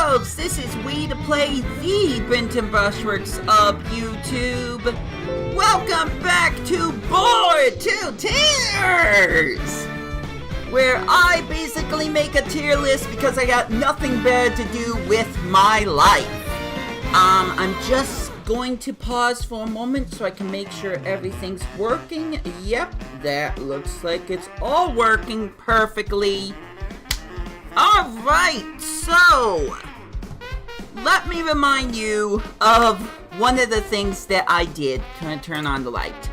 folks, this is Wii2PLAY, the Benton Brushworks of YouTube. Welcome back to Board to Tiers, where I basically make a tier list because I got nothing better to do with my life. I'm just going to pause for a moment so I can make sure everything's working. Yep, that looks like it's all working perfectly. Alright, so let me remind you of one of the things that I did. Can I turn on the light?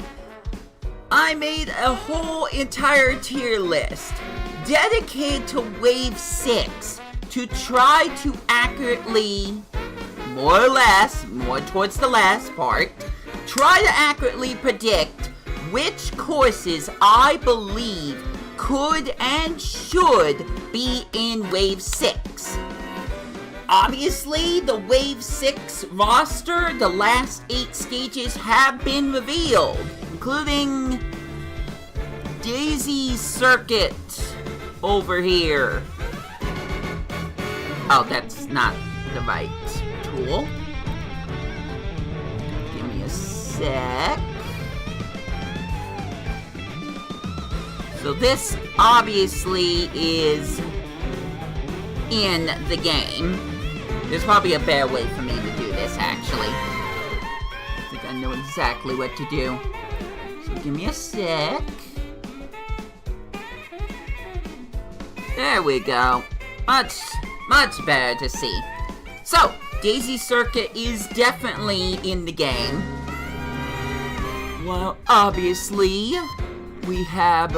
I made a whole entire tier list dedicated to Wave 6 to try to accurately, more or less, more towards the last part, try to accurately predict which courses I believe could and should be in Wave 6. Obviously, the Wave 6 roster, the last 8 stages have been revealed, including Daisy Circuit over here. Oh, that's not the right tool. Give me a sec. So this obviously is in the game. There's probably a better way for me to do this, actually. I think I know exactly what to do. So give me a sec. There we go. Much better to see. So, Daisy Circuit is definitely in the game. Well, obviously, we have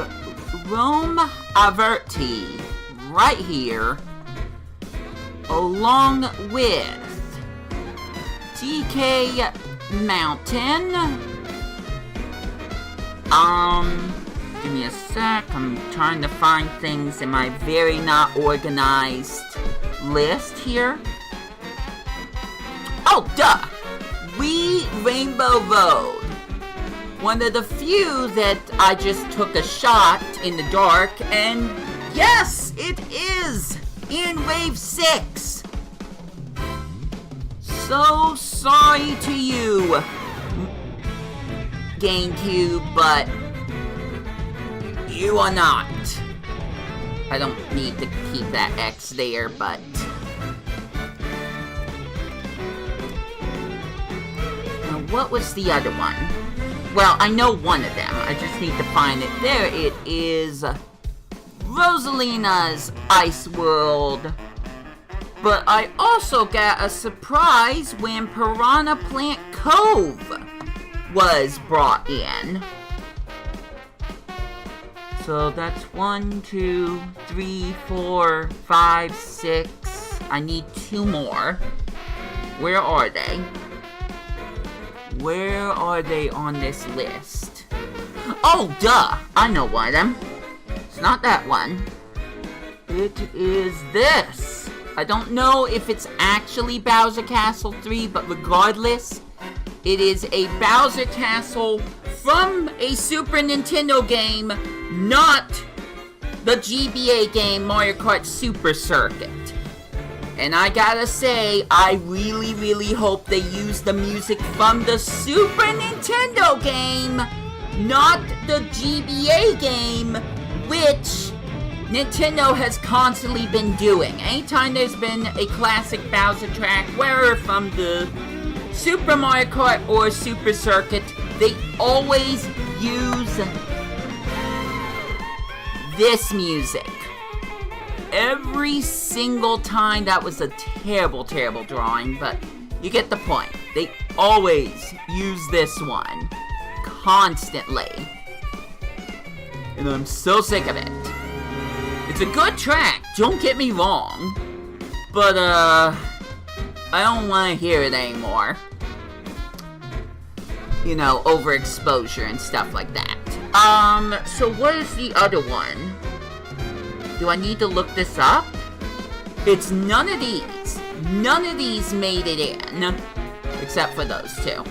Rome Averti right here, along with DK Mountain. Give me a sec. I'm trying to find things in my very not organized list here. Oh, duh! Wii Rainbow Road. One of the few that I just took a shot in the dark, and yes, it is in Wave 6. So sorry to you, GameCube, but you are not. I don't need to keep that X there, but now what was the other one? Well, I know one of them. I just need to find it. There it is. Rosalina's Ice World. But I also got a surprise when Piranha Plant Cove was brought in. So that's 1, 2, 3, 4, 5, 6. I need 2 more. Where are they? Where are they on this list? Oh, duh! I know one of them. It's not that one. It is this. I don't know if it's actually Bowser Castle 3, but regardless, it is a Bowser Castle from a Super Nintendo game, not the GBA game Mario Kart Super Circuit. And I gotta say, I really hope they use the music from the Super Nintendo game, not the GBA game, which Nintendo has constantly been doing. Anytime there's been a classic Bowser track, whether from the Super Mario Kart or Super Circuit, they always use this music. Every single time. That was a terrible drawing, but you get the point. They always use this one. Constantly. And I'm so sick of it. It's a good track, don't get me wrong. But, I don't want to hear it anymore. You know, overexposure and stuff like that. So what is the other one? Do I need to look this up? It's none of these. None of these made it in. Except for those 2.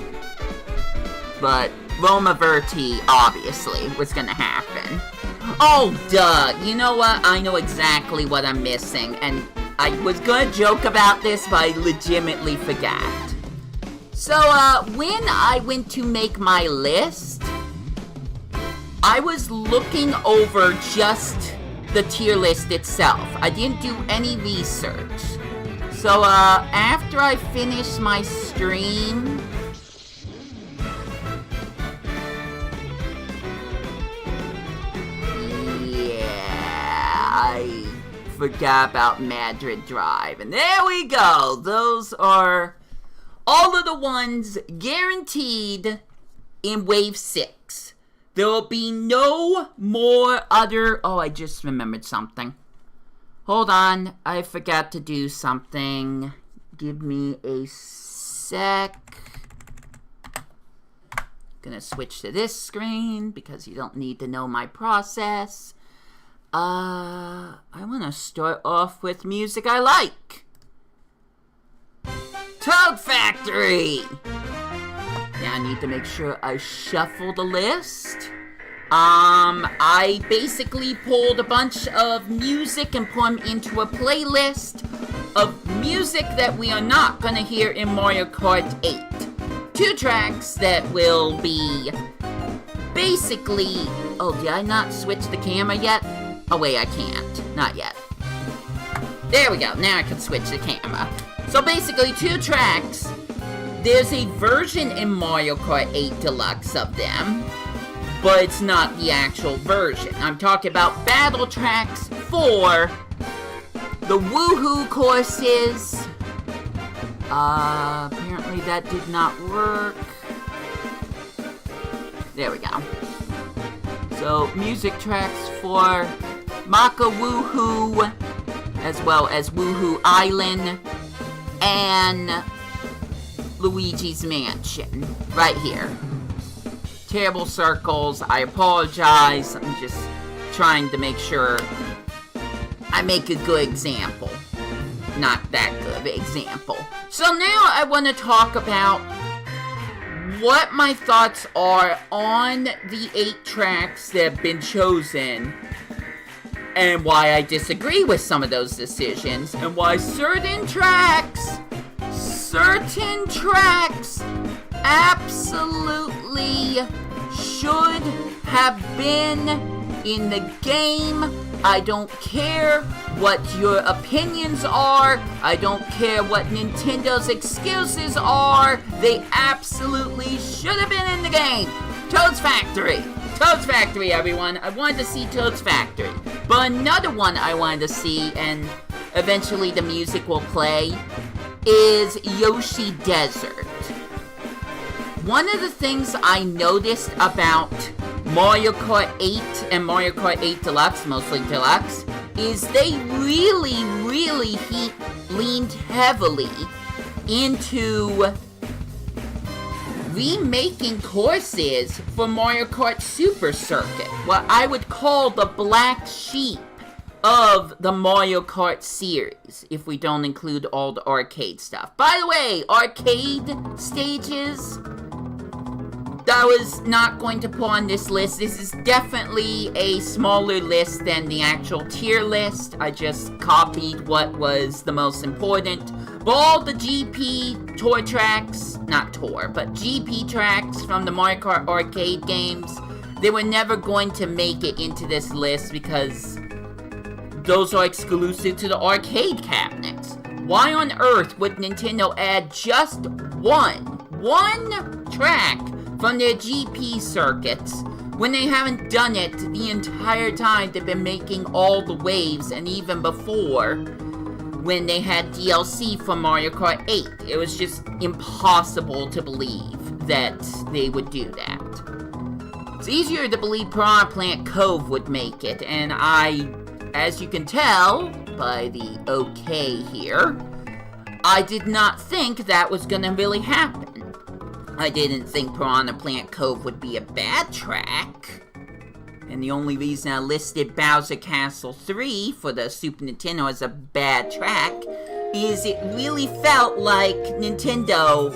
But Roma Verti, obviously, was gonna happen. Oh, duh. You know what? I know exactly what I'm missing. And I was gonna joke about this, but I legitimately forgot. So, when I went to make my list, I was looking over just the tier list itself. I didn't do any research. So, after I finished my stream, I forgot about Madrid Drive. And there we go. Those are all of the ones guaranteed in Wave 6. There will be no more other... Oh, I just remembered something. Hold on. I forgot to do something. Give me a sec. Gonna switch to this screen because you don't need to know my process. I want to start off with music I like. Toad Factory! Now I need to make sure I shuffle the list. I basically pulled a bunch of music and put them into a playlist of music that we are not gonna hear in Mario Kart 8. 2 tracks that will be basically... Oh, did I not switch the camera yet? Oh wait, I can't. Not yet. There we go. Now I can switch the camera. So basically 2 tracks. There's a version in Mario Kart 8 Deluxe of them, but it's not the actual version. I'm talking about battle tracks for the Woohoo courses. Apparently that did not work. There we go. So, music tracks for Maka Woohoo, as well as Woohoo Island, and Luigi's Mansion, right here. Terrible circles, I apologize, I'm just trying to make sure I make a good example. Not that good example. So now I want to talk about what my thoughts are on the 8 tracks that have been chosen, and why I disagree with some of those decisions, and why certain tracks absolutely should have been in the game. I don't care what your opinions are. I don't care what Nintendo's excuses are. They absolutely should have been in the game. Toad's Factory. Toad's Factory, everyone. I wanted to see Toad's Factory. But another one I wanted to see, and eventually the music will play, is Yoshi Desert. One of the things I noticed about Mario Kart 8 and Mario Kart 8 Deluxe, mostly Deluxe, is they really leaned heavily into remaking courses for Mario Kart Super Circuit, what I would call the black sheep of the Mario Kart series, if we don't include all the arcade stuff. By the way, arcade stages, that was not going to put on this list. This is definitely a smaller list than the actual tier list. I just copied what was the most important. But all the GP tour tracks, not tour, but GP tracks from the Mario Kart arcade games, they were never going to make it into this list because those are exclusive to the arcade cabinets. Why on earth would Nintendo add just one track from their GP circuits when they haven't done it the entire time they've been making all the waves, and even before when they had DLC for Mario Kart 8? It was just impossible to believe that they would do that. It's easier to believe Piranha Plant Cove would make it, and as you can tell by the okay here, I did not think that was gonna really happen. I didn't think Piranha Plant Cove would be a bad track. And the only reason I listed Bowser Castle 3 for the Super Nintendo as a bad track is it really felt like Nintendo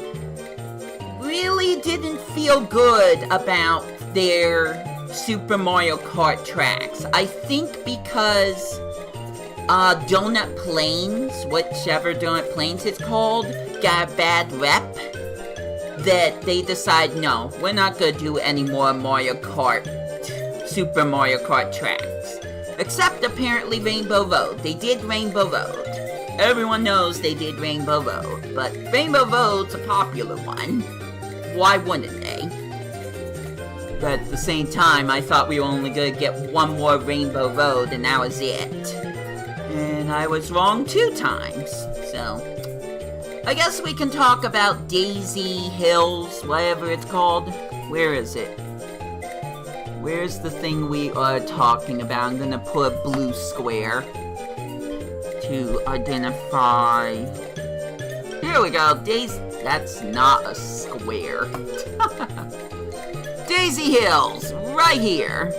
really didn't feel good about their Super Mario Kart tracks. I think because Donut Plains, whichever Donut Plains it's called, got a bad rep. That they decide, no, we're not gonna do any more Mario Kart, Super Mario Kart tracks. Except apparently Rainbow Road. They did Rainbow Road. Everyone knows they did Rainbow Road, but Rainbow Road's a popular one. Why wouldn't they? But at the same time, I thought we were only gonna get one more Rainbow Road and that was it. And I was wrong 2 times, so... I guess we can talk about Daisy Hills, whatever it's called. Where is it? Where's the thing we are talking about? I'm gonna put a blue square to identify. Here we go, Daisy. That's not a square. Daisy Hills, right here.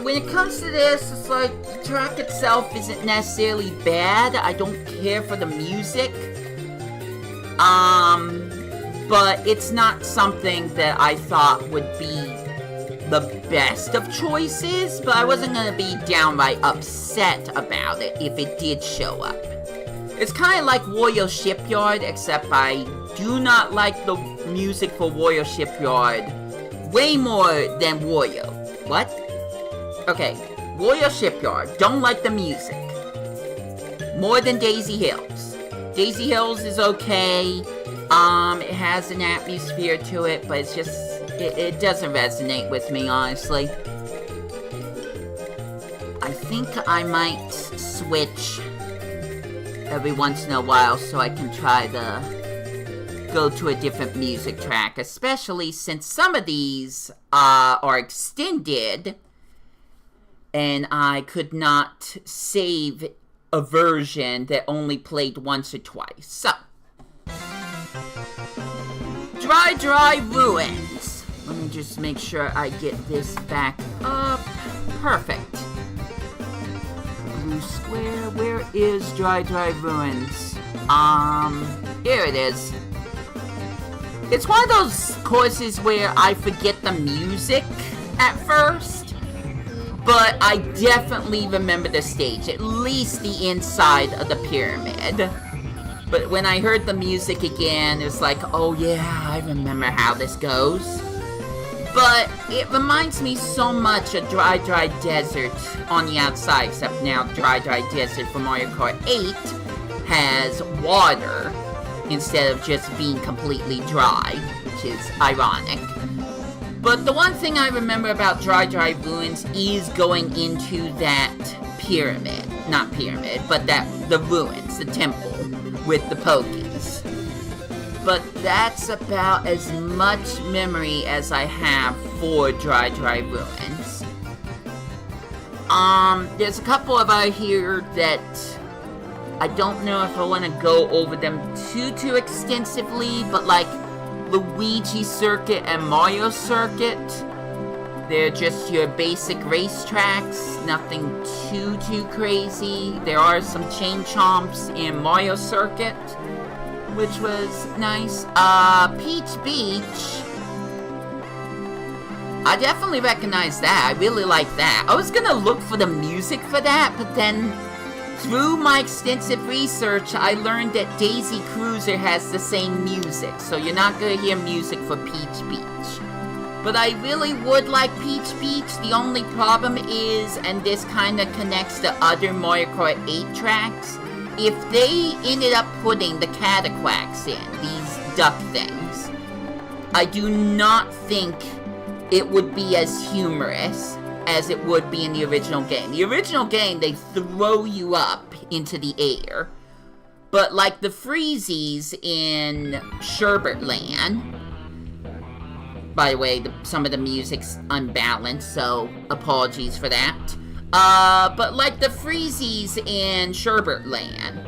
When it comes to this, it's like, the track itself isn't necessarily bad. I don't care for the music. But it's not something that I thought would be the best of choices, but I wasn't gonna be downright upset about it if it did show up. It's kind of like Wario Shipyard, except I do not like the music for Wario Shipyard way more than Wario. What? Okay, Wario Shipyard, don't like the music. More than Daisy Hills. Daisy Hills is okay. It has an atmosphere to it, but it's just, it doesn't resonate with me, honestly. I think I might switch every once in a while so I can try to go to a different music track, especially since some of these are extended and I could not save a version that only played once or twice. So, Dry Ruins. Let me just make sure I get this back up. Perfect. Blue square, where is Dry Ruins? Here it is. It's one of those courses where I forget the music at first. But I definitely remember the stage, at least the inside of the pyramid. But when I heard the music again, it's like, oh yeah, I remember how this goes. But it reminds me so much of Dry Desert on the outside, except now Dry Desert for Mario Kart 8 has water instead of just being completely dry, which is ironic. But the one thing I remember about Dry Ruins is going into that pyramid. Not pyramid, but the ruins, the temple, with the Pokies. But that's about as much memory as I have for Dry Ruins. There's a couple of out here that I don't know if I want to go over them too extensively, but like Luigi Circuit and Mario Circuit, they're just your basic racetracks, nothing too crazy. There are some chain chomps in Mario Circuit, which was nice. Peach Beach, I definitely recognize that. I really like that. I was gonna look for the music for that, but then through my extensive research, I learned that Daisy Cruiser has the same music, so you're not gonna hear music for Peach Beach. But I really would like Peach Beach. The only problem is, and this kind of connects to other Mario Kart 8 tracks, if they ended up putting the Cataquacks in, these duck things, I do not think it would be as humorous as it would be in the original game. The original game, they throw you up into the air. But like the Freezies in Sherbert Land, by the way, some of the music's unbalanced, so apologies for that. But like the Freezies in Sherbert Land,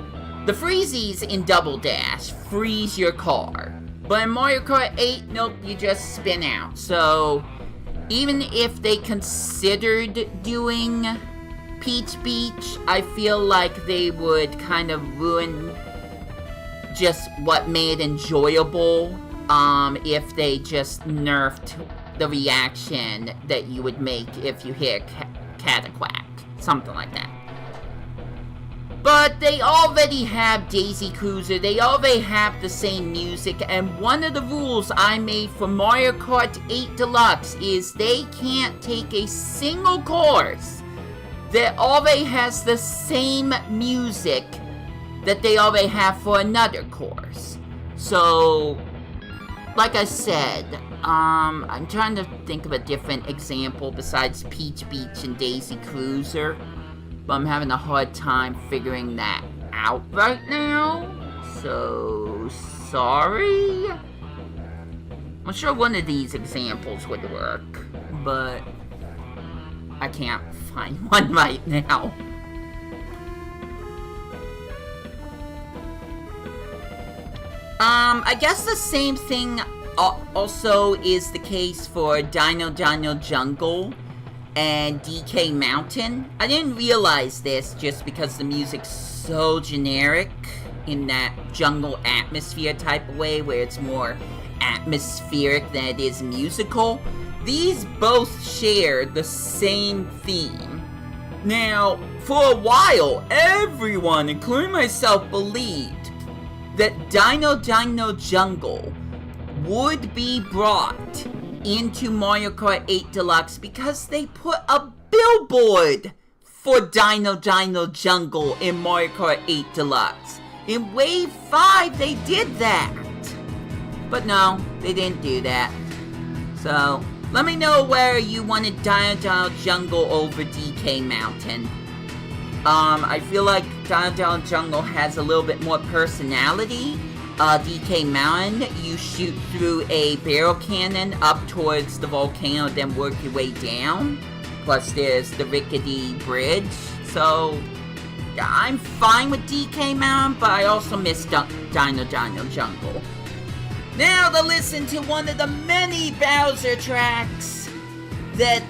the Freezies in Double Dash freeze your car. But in Mario Kart 8, nope, you just spin out. So even if they considered doing Peach Beach, I feel like they would kind of ruin just what made it enjoyable if they just nerfed the reaction that you would make if you hit Cataquack. Something like that. But they already have Daisy Cruiser, they already have the same music, and one of the rules I made for Mario Kart 8 Deluxe is they can't take a single course that already has the same music that they already have for another course. So, like I said, I'm trying to think of a different example besides Peach Beach and Daisy Cruiser. But I'm having a hard time figuring that out right now. So, sorry. I'm sure one of these examples would work, but I can't find one right now. I guess the same thing also is the case for Dino Jungle and DK Mountain. I didn't realize this just because the music's so generic in that jungle atmosphere type of way where it's more atmospheric than it is musical. These both share the same theme. Now, for a while, everyone, including myself, believed that Dino Jungle would be brought into Mario Kart 8 Deluxe because they put a billboard for Dino Jungle in Mario Kart 8 Deluxe. In Wave 5, they did that. But no, they didn't do that. So, let me know where you wanted Dino Jungle over DK Mountain. I feel like Dino Jungle has a little bit more personality. DK Mountain, you shoot through a barrel cannon up towards the volcano, then work your way down. Plus, there's the rickety bridge. So, I'm fine with DK Mountain, but I also miss Dino Jungle. Now to listen to one of the many Bowser tracks that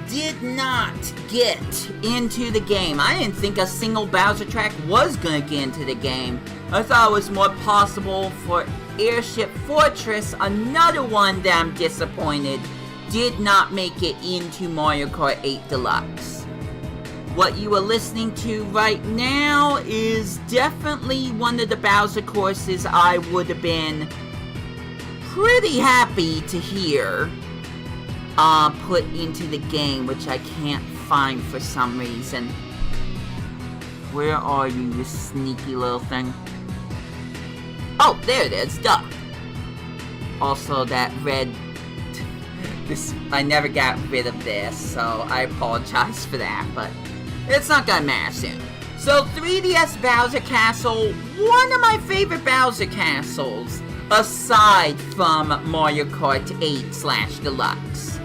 did not get into the game. I didn't think a single Bowser track was gonna get into the game. I thought it was more possible for Airship Fortress, another one that I'm disappointed did not make it into Mario Kart 8 Deluxe. What you are listening to right now is definitely one of the Bowser courses I would have been pretty happy to hear put into the game, which I can't find for some reason. Where are you, you sneaky little thing? Oh, there it is, duh. Also, that red... I never got rid of this, so I apologize for that, but it's not gonna matter soon. So, 3DS Bowser Castle, one of my favorite Bowser Castles, aside from Mario Kart 8/Deluxe.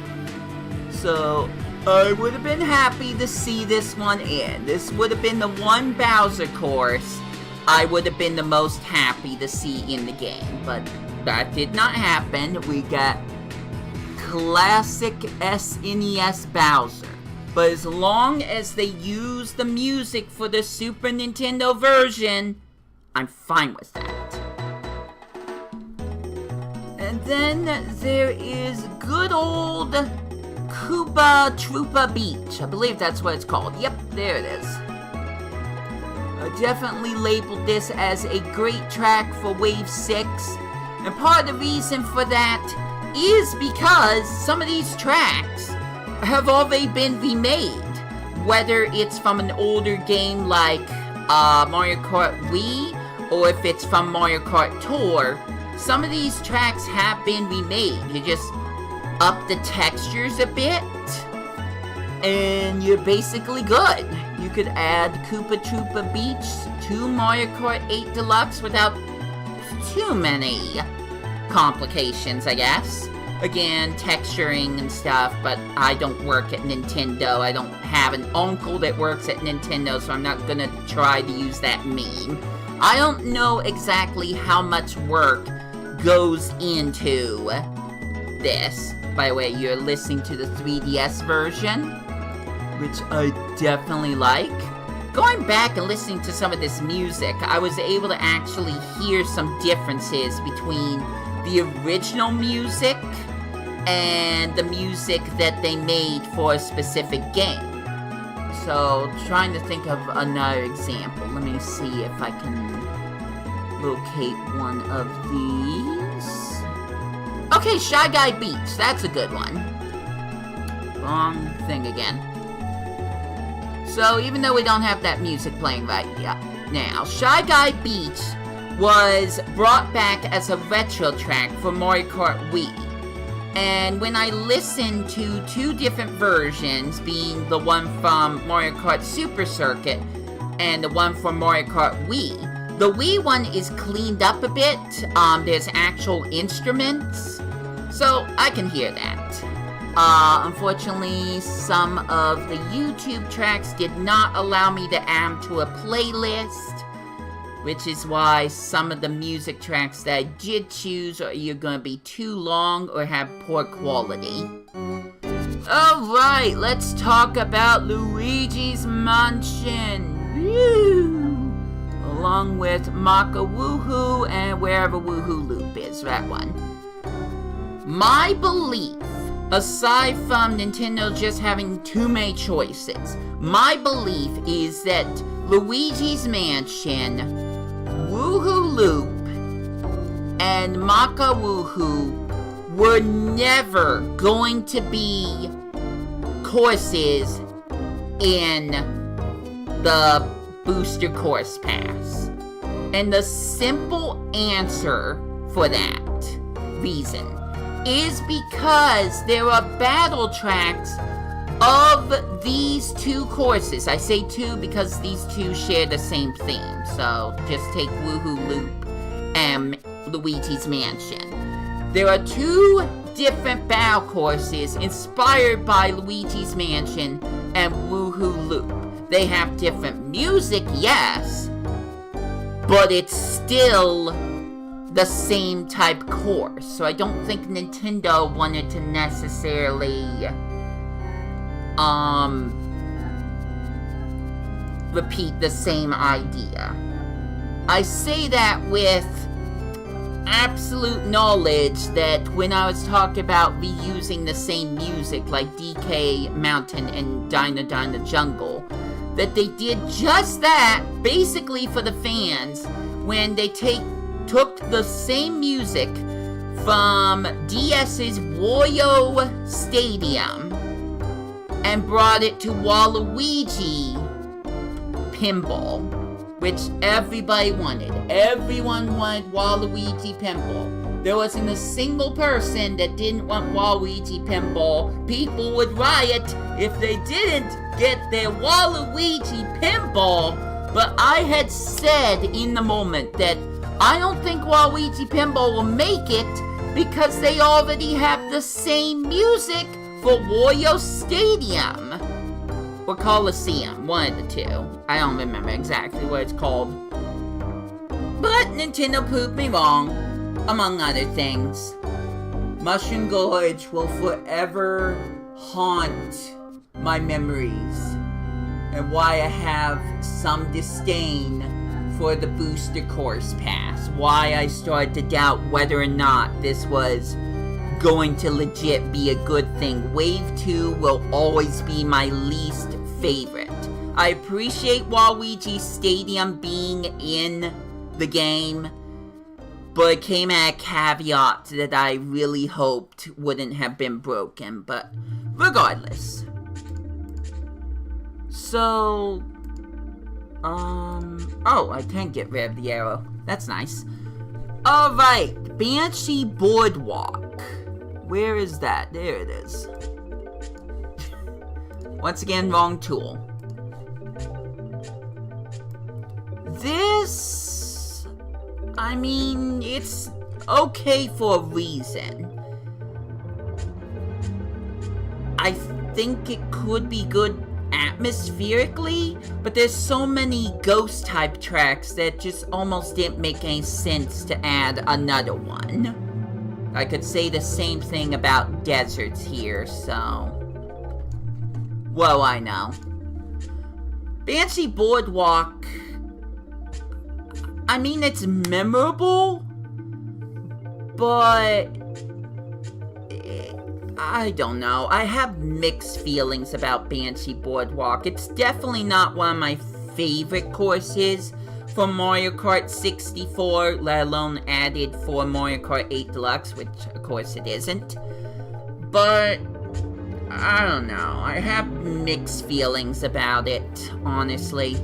So, I would have been happy to see this one in. This would have been the one Bowser course I would have been the most happy to see in the game. But that did not happen. We got classic SNES Bowser. But as long as they use the music for the Super Nintendo version, I'm fine with that. And then there is good old Koopa Troopa Beach. I believe that's what it's called. Yep, there it is. I definitely labeled this as a great track for Wave 6. And part of the reason for that is because some of these tracks have already been remade. Whether it's from an older game like Mario Kart Wii, or if it's from Mario Kart Tour, some of these tracks have been remade. You just up the textures a bit, and you're basically good. You could add Koopa Troopa Beach to Mario Kart 8 Deluxe without too many complications, I guess. Again, texturing and stuff, but I don't work at Nintendo. I don't have an uncle that works at Nintendo, so I'm not gonna try to use that meme. I don't know exactly how much work goes into this. By the way, you're listening to the 3DS version, which I definitely like. Going back and listening to some of this music, I was able to actually hear some differences between the original music and the music that they made for a specific game. So, trying to think of another example. Let me see if I can locate one of these. Okay, Shy Guy Beach. That's a good one. Wrong thing again. So, even though we don't have that music playing right now, Shy Guy Beach was brought back as a retro track for Mario Kart Wii. And when I listened to two different versions, being the one from Mario Kart Super Circuit and the one from Mario Kart Wii, the Wii one is cleaned up a bit. There's actual instruments, so I can hear that. Unfortunately, some of the YouTube tracks did not allow me to add to a playlist, which is why some of the music tracks that I did choose are either going to be too long or have poor quality. Alright, let's talk about Luigi's Mansion. Woo! Along with Maka Woohoo and wherever Woohoo Loop is, that one. My belief, aside from Nintendo just having too many choices, my belief is that Luigi's Mansion, Woohoo Loop, and Maka Woohoo were never going to be courses in the Booster Course Pass. And the simple answer for that reason is because there are battle tracks of these two courses. I say two because these two share the same theme. So just take Woohoo Loop and Luigi's Mansion. There are two different battle courses inspired by Luigi's Mansion and Woohoo Loop. They have different music, yes, but it's still the same type course. So I don't think Nintendo wanted to necessarily repeat the same idea. I say that with absolute knowledge that when I was talking about reusing the same music like DK Mountain and Dyna Dyna Jungle, that they did just that basically for the fans when they took the same music from DS's Wario Stadium and brought it to Waluigi Pinball, which everybody wanted. Everyone wanted Waluigi Pinball. There wasn't a single person that didn't want Waluigi Pinball. People would riot if they didn't get their Waluigi Pinball. But I had said in the moment that I don't think Waluigi Pinball will make it because they already have the same music for Wario Stadium. Or Coliseum, one of the two. I don't remember exactly what it's called. But Nintendo proved me wrong, among other things. Mushroom Gorge will forever haunt my memories, and why I have some disdain for the Booster Course Pass. Why I started to doubt whether or not this was going to legit be a good thing. Wave 2 will always be my least favorite. I appreciate Waluigi Stadium being in the game, but it came at a caveat that I really hoped wouldn't have been broken. But regardless. So, oh, I can get rid of the arrow. That's nice. Alright, Banshee Boardwalk. Where is that? There it is. Once again, wrong tool. This, I mean, it's okay for a reason. I think it could be good atmospherically, but there's so many ghost type tracks that just almost didn't make any sense to add another one. I could say the same thing about deserts here, so... Well, I know. Banshee Boardwalk... I mean, it's memorable, but... I don't know. I have mixed feelings about Banshee Boardwalk. It's definitely not one of my favorite courses for Mario Kart 64, let alone added for Mario Kart 8 Deluxe, which of course it isn't. But I don't know. I have mixed feelings about it, honestly.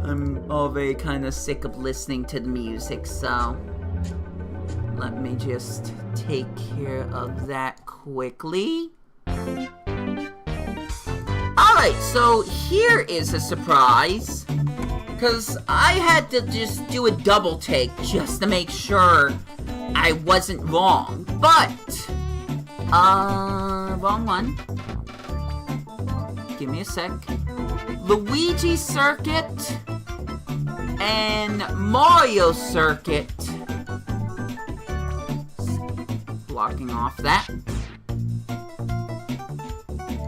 I'm already kind of sick of listening to the music, so let me just take care of that quickly. Alright, so here is a surprise, because I had to just do a double take just to make sure I wasn't wrong, but wrong one. Give me a sec. Luigi Circuit and Mario Circuit. Blocking off that.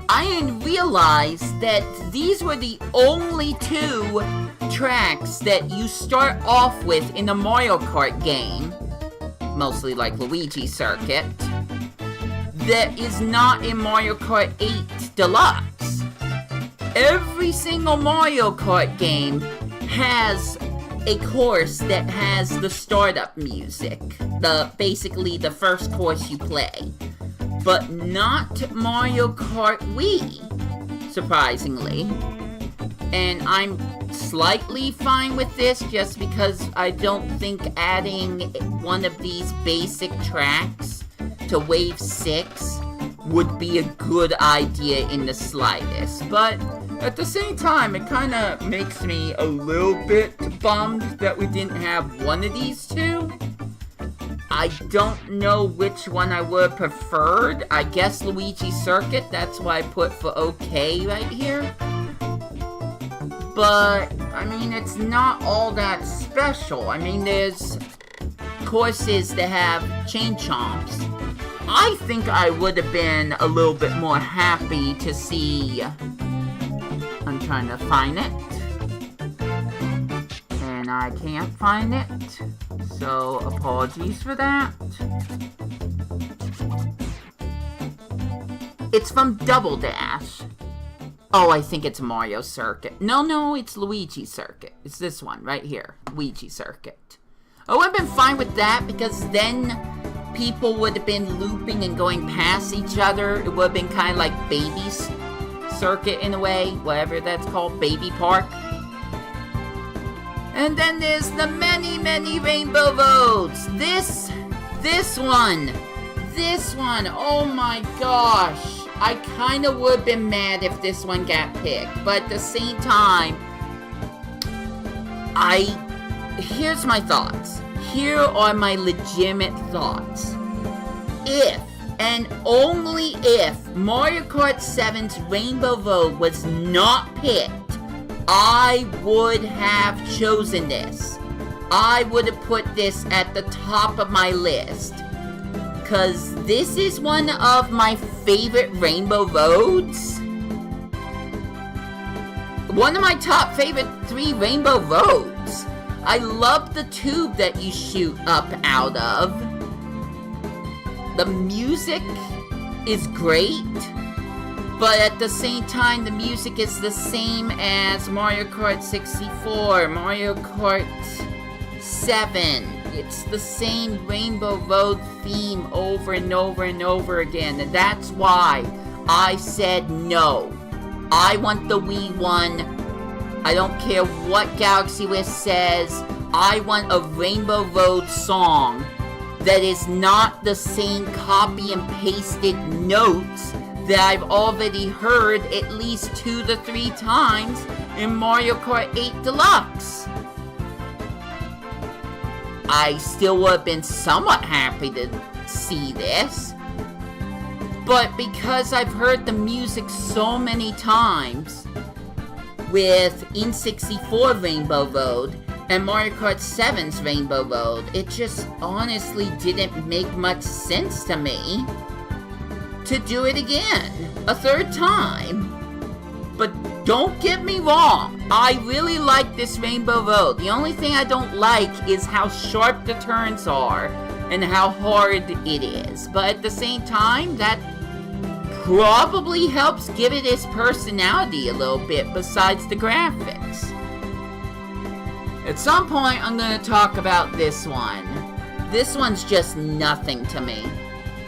I didn't realize that these were the only two tracks that you start off with in a Mario Kart game, mostly like Luigi Circuit, that is not in Mario Kart 8 Deluxe. Every single Mario Kart game has a course that has the startup music, basically the first course you play, but not Mario Kart Wii, surprisingly. And I'm slightly fine with this just because I don't think adding one of these basic tracks to Wave 6 would be a good idea in the slightest. But at the same time, it kind of makes me a little bit bummed that we didn't have one of these two. I don't know which one I would have preferred. I guess Luigi Circuit, that's why I put for okay right here. But, I mean, it's not all that special. I mean, there's courses that have chain chomps. I think I would have been a little bit more happy to see... I'm trying to find it. And I can't find it. So, apologies for that. It's from Double Dash. Oh, I think it's Mario Circuit. No, it's Luigi Circuit. It's this one right here. Luigi Circuit. I would have been fine with that because then people would have been looping and going past each other. It would have been kind of like Baby's Circuit in a way. Whatever that's called. Baby Park. And then there's the many, many Rainbow Roads. This one. Oh my gosh. I kind of would have been mad if this one got picked. But at the same time, here's my thoughts. Here are my legitimate thoughts. If, and only if, Mario Kart 7's Rainbow Road was not picked, I would have chosen this. I would have put this at the top of my list. Because this is one of my favorite Rainbow Roads. One of my top favorite 3 Rainbow Roads. I love the tube that you shoot up out of. The music is great. But at the same time, the music is the same as Mario Kart 64, Mario Kart 7. It's the same Rainbow Road theme over and over and over again. And that's why I said no. I want the Wii one. I don't care what Galaxy West says. I want a Rainbow Road song that is not the same copy and pasted notes that I've already heard at least 2 to 3 times in Mario Kart 8 Deluxe. I still would have been somewhat happy to see this. But because I've heard the music so many times with N64 Rainbow Road and Mario Kart 7's Rainbow Road, it just honestly didn't make much sense to me to do it again, a 3rd time. But don't get me wrong, I really like this Rainbow Road. The only thing I don't like is how sharp the turns are and how hard it is. But at the same time, that probably helps give it its personality a little bit besides the graphics. At some point, I'm going to talk about this one. This one's just nothing to me.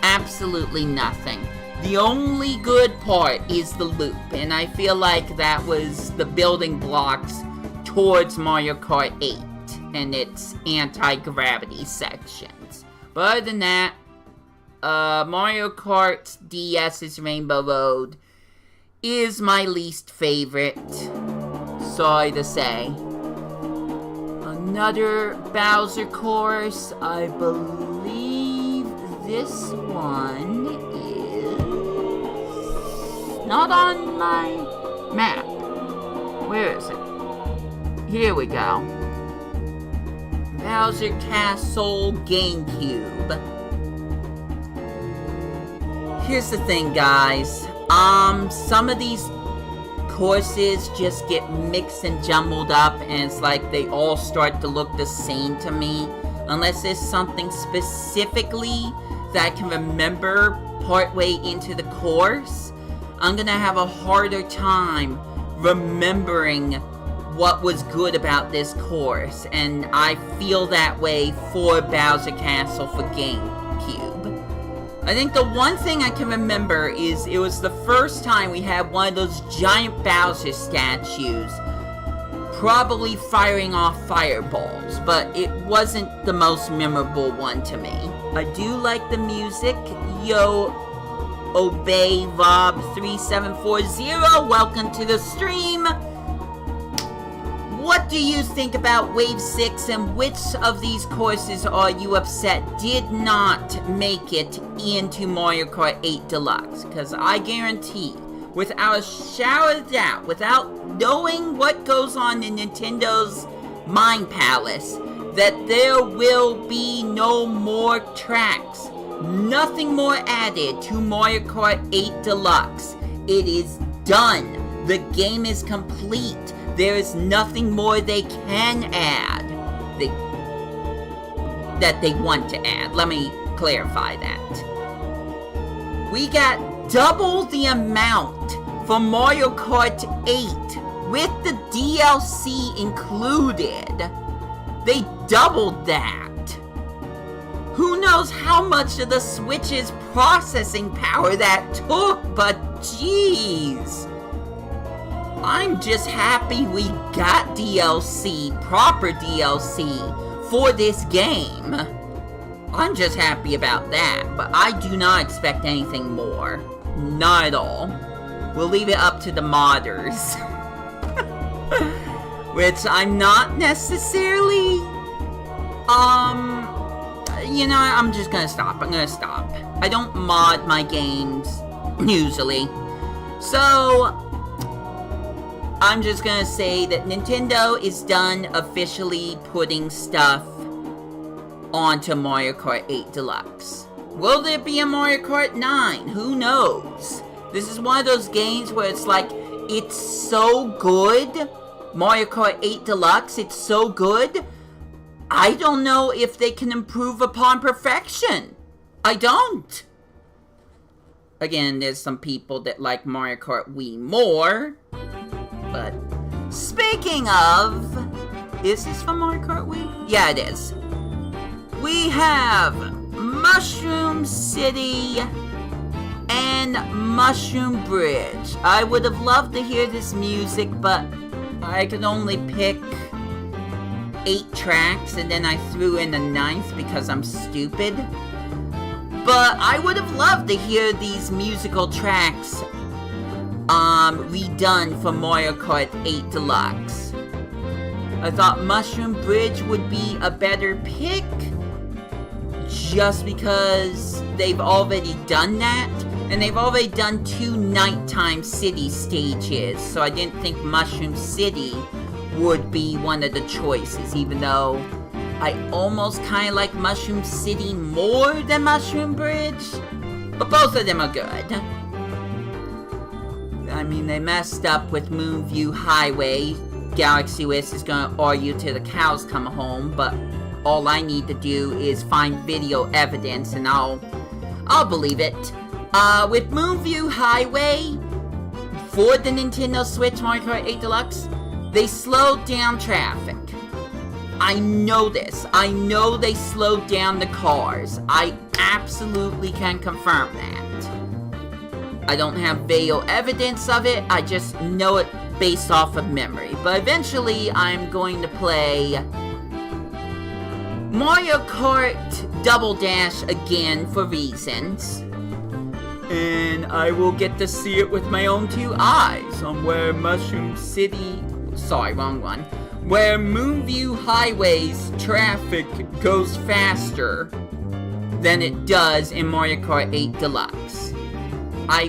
Absolutely nothing. The only good part is the loop, and I feel like that was the building blocks towards Mario Kart 8 and its anti-gravity sections. But other than that, Mario Kart DS's Rainbow Road is my least favorite. Sorry to say. Another Bowser course, I believe this one is not on my map. Where is it? Here we go. Bowser Castle GameCube. Here's the thing, guys. Some of these courses just get mixed and jumbled up, and it's like they all start to look the same to me. Unless there's something specifically that I can remember partway into the course, I'm gonna have a harder time remembering what was good about this course, and I feel that way for Bowser Castle for GameCube. I think the one thing I can remember is it was the first time we had one of those giant Bowser statues probably firing off fireballs, but it wasn't the most memorable one to me. I do like the music. Yo, Obey Rob 3740, welcome to the stream. What do you think about Wave 6, and which of these courses are you upset did not make it into Mario Kart 8 Deluxe? Because I guarantee, without a shadow of doubt, without knowing what goes on in Nintendo's Mind Palace, that there will be no more tracks. Nothing more added to Mario Kart 8 Deluxe. It is done. The game is complete. There is nothing more they can add. That they want to add. Let me clarify that. We got double the amount for Mario Kart 8 with the DLC included. They doubled that. Who knows how much of the Switch's processing power that took, but jeez. I'm just happy we got DLC, proper DLC, for this game. I'm just happy about that, but I do not expect anything more. Not at all. We'll leave it up to the modders. Which I'm not necessarily, you know, I'm just gonna stop. I'm gonna stop. I don't mod my games, usually. So, I'm just gonna say that Nintendo is done officially putting stuff onto Mario Kart 8 Deluxe. Will there be a Mario Kart 9? Who knows? This is one of those games where it's like, it's so good. Mario Kart 8 Deluxe, it's so good. I don't know if they can improve upon perfection. I don't. Again, there's some people that like Mario Kart Wii more. But speaking of, is this from Mario Kart Wii? Yeah, it is. We have Mushroom City and Mushroom Bridge. I would have loved to hear this music, but I could only pick 8 tracks, and then I threw in a 9th because I'm stupid. But I would have loved to hear these musical tracks redone for Mario Kart 8 Deluxe. I thought Mushroom Bridge would be a better pick, just because they've already done that, and they've already done 2 nighttime city stages, so I didn't think Mushroom City would be one of the choices, even though I almost kind of like Mushroom City more than Mushroom Bridge, but both of them are good. I mean, they messed up with Moonview Highway. Galaxy West is gonna argue till the cows come home, but all I need to do is find video evidence and I'll believe it. With Moonview Highway, for the Nintendo Switch Mario Kart 8 Deluxe, they slowed down traffic. I know this. I know they slowed down the cars. I absolutely can confirm that. I don't have video evidence of it, I just know it based off of memory. But eventually, I'm going to play Mario Kart Double Dash again for reasons. And I will get to see it with my own two eyes on where Mushroom City... Sorry, wrong one. Where Moonview Highway's traffic goes faster than it does in Mario Kart 8 Deluxe. I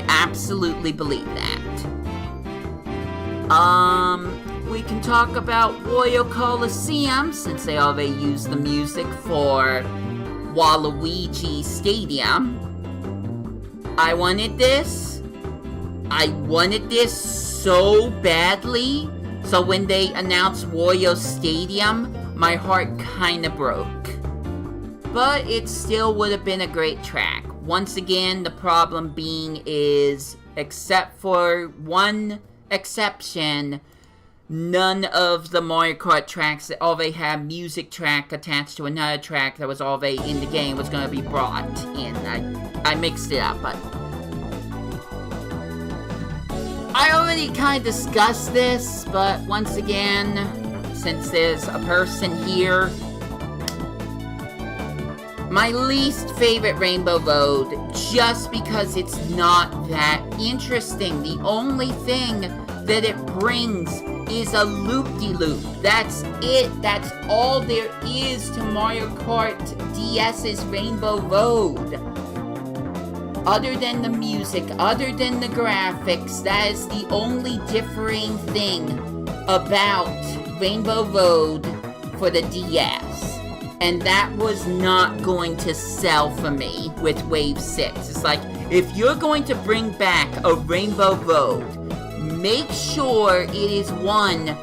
absolutely believe that. We can talk about Royal Coliseum, since they already used the music for Waluigi Stadium. I wanted this. I wanted this so badly. So when they announced Wario Stadium, my heart kinda broke. But it still would have been a great track. Once again, the problem being is, except for one exception, none of the Mario Kart tracks that already had music track attached to another track that was already in the game was going to be brought in. I mixed it up, but I already kind of discussed this, but once again, since there's a person here, my least favorite Rainbow Road, just because it's not that interesting. The only thing that it brings is a loop-de-loop. That's it. That's all there is to Mario Kart DS's Rainbow Road. Other than the music, other than the graphics, that is the only differing thing about Rainbow Road for the DS. And that was not going to sell for me with Wave 6. It's like, if you're going to bring back a Rainbow Road, make sure it is one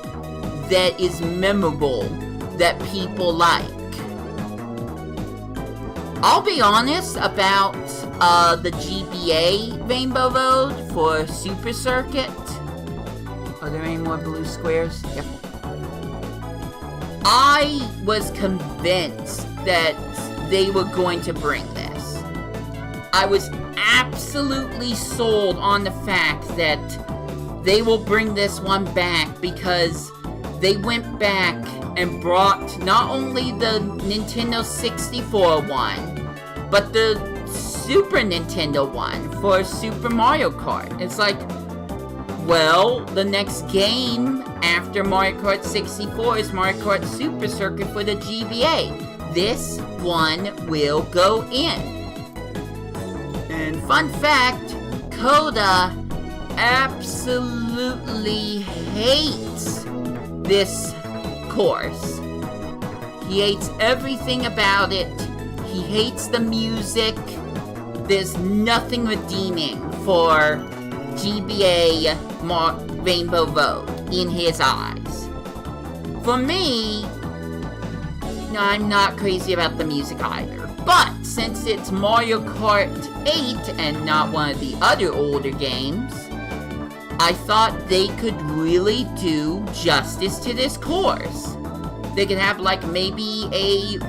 that is memorable, that people like. I'll be honest about the GBA Rainbow Road for Super Circuit. Are there any more blue squares? Yep. I was convinced that they were going to bring this. I was absolutely sold on the fact that they will bring this one back because they went back and brought not only the Nintendo 64 one, but the Super Nintendo one for Super Mario Kart. It's like, well, the next game after Mario Kart 64 is Mario Kart Super Circuit for the GBA. This one will go in. And fun fact, Coda absolutely hates this course. He hates everything about it. He hates the music. There's nothing redeeming for GBA Rainbow Road in his eyes. For me, I'm not crazy about the music either. But since it's Mario Kart 8 and not one of the other older games, I thought they could really do justice to this course. They could have like maybe a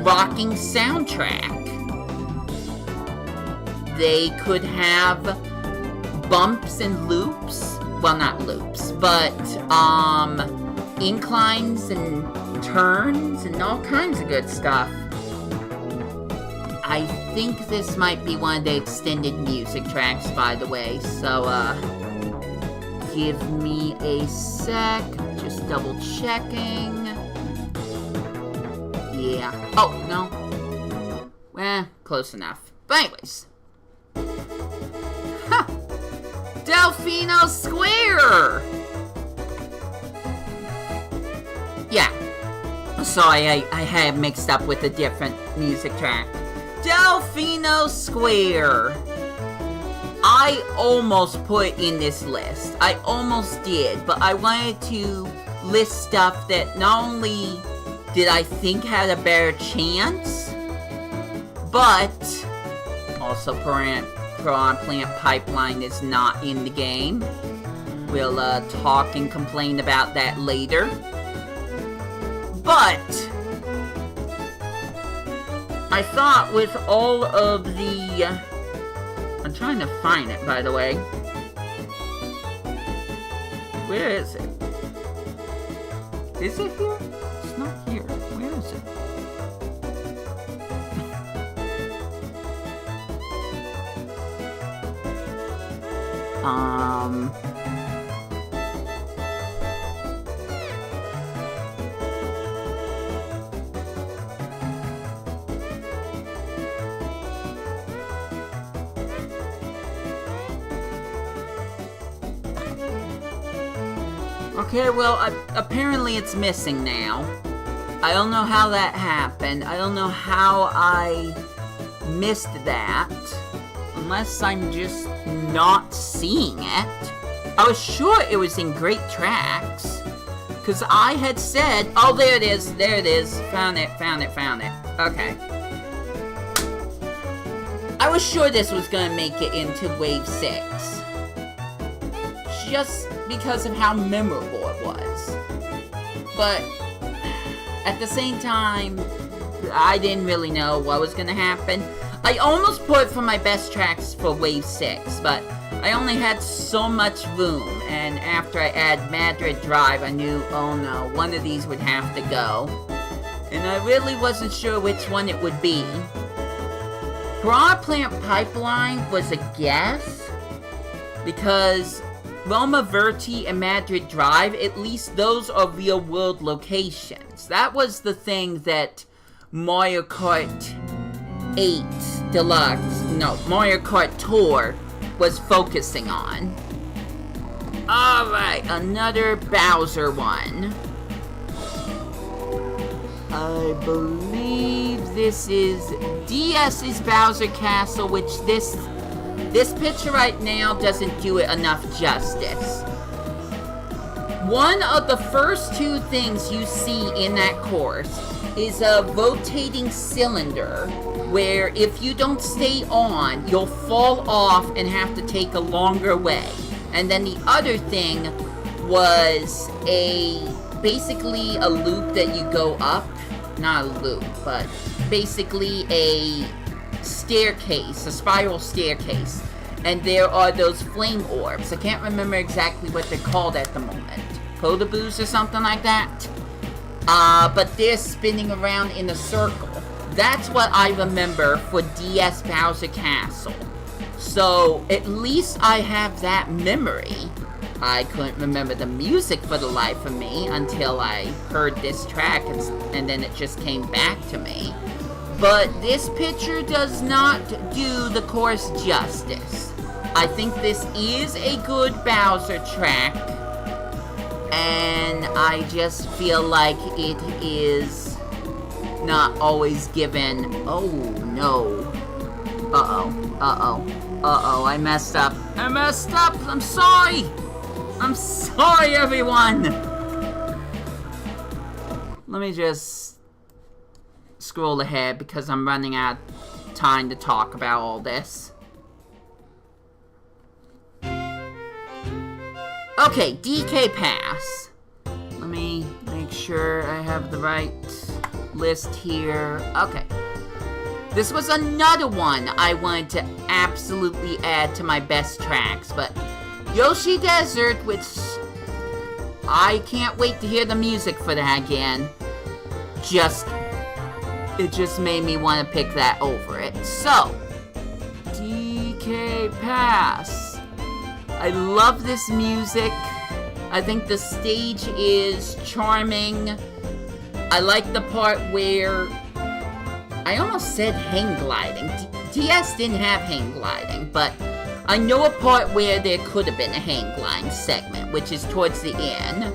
rocking soundtrack. They could have bumps and loops. Well, not loops, but inclines and turns and all kinds of good stuff. I think this might be one of the extended music tracks, by the way, so give me a sec, just double checking. Yeah. Oh, no. Close enough. But anyways. Ha! Delfino Square! Yeah. Sorry, I had mixed up with a different music track. Delfino Square! I almost put in this list. I almost did, but I wanted to list stuff that not only did I think had a better chance. But also Piranha Plant Pipeline is not in the game. We'll talk and complain about that later. But I thought with all of the... I'm trying to find it, by the way. Where is it? Is it here? It's not here. Where is it? Okay, well, apparently it's missing now. I don't know how that happened. I don't know how I missed that. Unless I'm just not seeing it. I was sure it was in Great Tracks. Because I had said... Oh, there it is. There it is. Found it, found it, found it. Okay. I was sure this was going to make it into Wave 6. Just because of how memorable it was. But at the same time, I didn't really know what was going to happen. I almost put for my best tracks for Wave 6, but I only had so much room, and after I add Madrid Drive, I knew, oh no, one of these would have to go. And I really wasn't sure which one it would be. Piranha Plant Pipeline was a guess, because Roma Verde and Madrid Drive, at least those are real-world locations. That was the thing that Mario Kart 8 Deluxe, no, Mario Kart Tour was focusing on. Alright, another Bowser one. I believe this is DS's Bowser Castle, which this picture right now doesn't do it enough justice. One of the first two things you see in that course is a rotating cylinder where if you don't stay on, you'll fall off and have to take a longer way. And then the other thing was basically a loop that you go up. Not a loop, but basically a staircase, a spiral staircase. And there are those flame orbs. I can't remember exactly what they're called at the moment. Potaboos or something like that. But they're spinning around in a circle. That's what I remember for DS Bowser Castle. So, at least I have that memory. I couldn't remember the music for the life of me until I heard this track and then it just came back to me. But this picture does not do the course justice. I think this is a good Bowser track, and I just feel like it is not always given. Oh no. Uh-oh, I messed up. I'm sorry! I'm sorry, everyone! Let me just scroll ahead because I'm running out of time to talk about all this. Okay, DK Pass. Let me make sure I have the right list here. Okay. This was another one I wanted to absolutely add to my best tracks, but Yoshi Desert, which I can't wait to hear the music for that again, it just made me want to pick that over it. So, DK Pass. I love this music. I think the stage is charming. I like the part where I almost said hang gliding. TS didn't have hang gliding, but I know a part where there could have been a hang gliding segment, which is towards the end.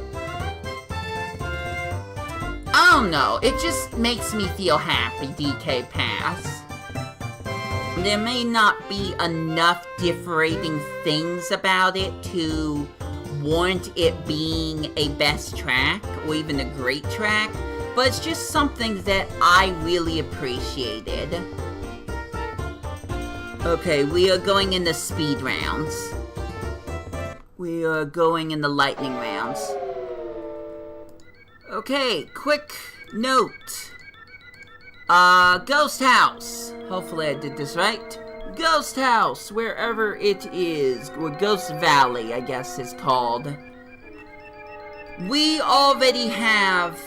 I don't know, it just makes me feel happy, DK Pass. There may not be enough differentiating things about it to warrant it being a best track, or even a great track, but it's just something that I really appreciated. Okay, we are going in the speed rounds. We are going in the lightning rounds. Okay, quick note. Ghost house. Hopefully I did this right. Ghost house, wherever it is, or Ghost Valley, I guess it's called. We already have,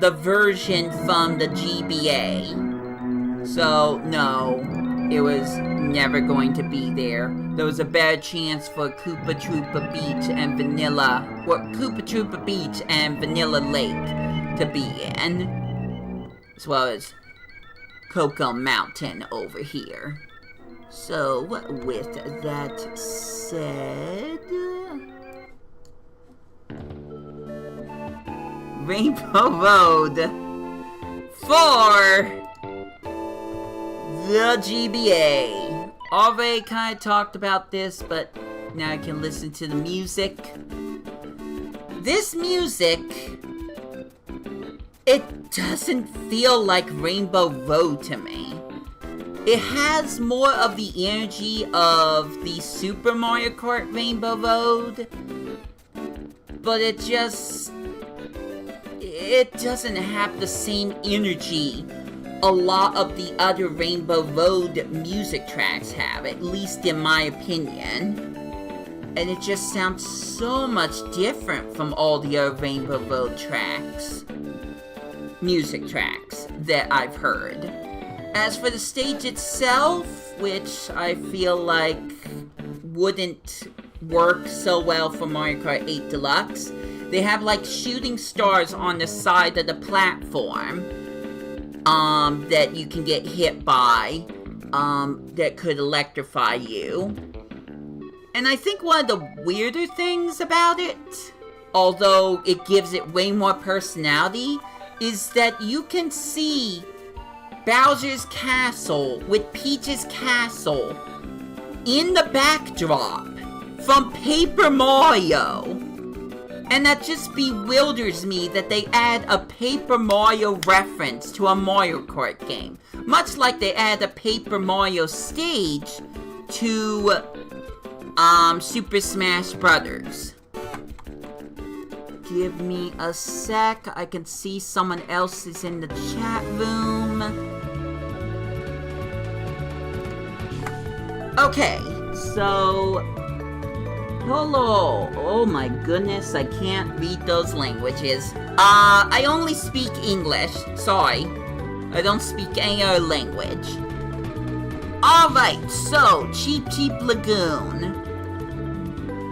the version from the GBA. So, no, it was never going to be there. There was a better chance for Koopa Troopa Beach and Vanilla, or Koopa Troopa Beach and Vanilla Lake to be in, as well as Cocoa Mountain over here. So, with that said, Rainbow Road for the GBA. Already kind of talked about this, but now I can listen to the music. This music, it doesn't feel like Rainbow Road to me. It has more of the energy of the Super Mario Kart Rainbow Road, but it doesn't have the same energy a lot of the other Rainbow Road music tracks have, at least in my opinion. And it just sounds so much different from all the other Rainbow Road tracks, music tracks, that I've heard. As for the stage itself, which I feel like wouldn't work so well for Mario Kart 8 Deluxe, they have like shooting stars on the side of the platform that you can get hit by, that could electrify you. And I think one of the weirder things about it, although it gives it way more personality, is that you can see Bowser's castle with Peach's castle in the backdrop from Paper Mario. And that just bewilders me that they add a Paper Mario reference to a Mario Kart game. Much like they add a Paper Mario stage to Super Smash Brothers. Give me a sec. I can see someone else is in the chat room. Okay, so hello. Oh my goodness, I can't read those languages. I only speak English. Sorry. I don't speak any other language. Alright, so, Cheep Cheep Lagoon.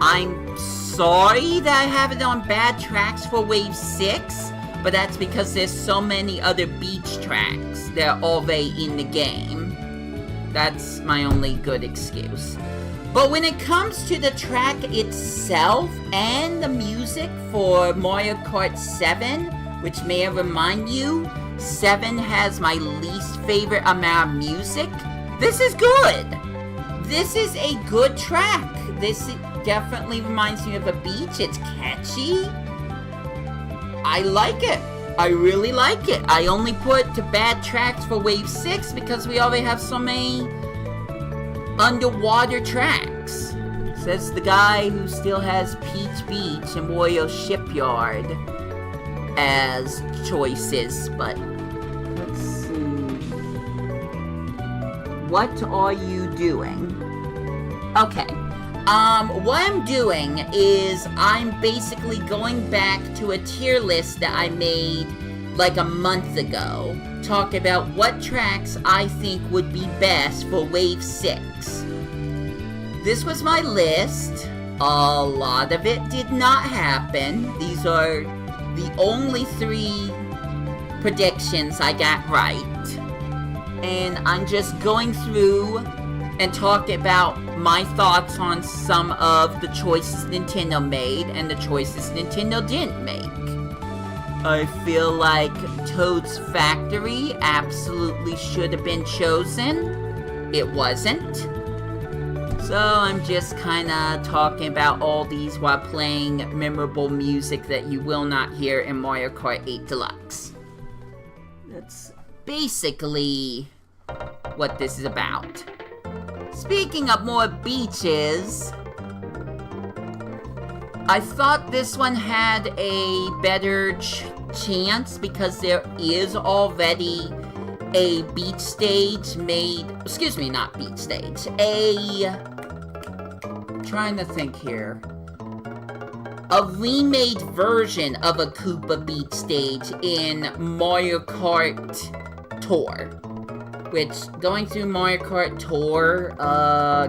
I'm sorry that I have it on bad tracks for Wave 6, but that's because there's so many other beach tracks that are already in the game. That's my only good excuse. But when it comes to the track itself and the music for Mario Kart 7, which may I remind you, 7 has my least favorite amount of music, this is good. This is a good track. This definitely reminds me of a beach. It's catchy. I like it. I really like it. I only put to bad tracks for Wave 6 because we already have so many underwater tracks. Says the guy who still has Peach Beach and Wario Shipyard as choices, but let's see. What are you doing? Okay. What I'm doing is I'm basically going back to a tier list that I made like a month ago. Talk about what tracks I think would be best for Wave 6. This was my list. A lot of it did not happen. These are the only 3 predictions I got right. And I'm just going through and talk about my thoughts on some of the choices Nintendo made and the choices Nintendo didn't make. I feel like Toad's Factory absolutely should have been chosen. It wasn't. So I'm just kinda talking about all these while playing memorable music that you will not hear in Mario Kart 8 Deluxe. That's basically what this is about. Speaking of more beaches, I thought this one had a better chance because there is already a beach stage made, excuse me, not beach stage, trying to think here, a remade version of a Koopa beach stage in Mario Kart Tour. Which, going through Mario Kart Tour,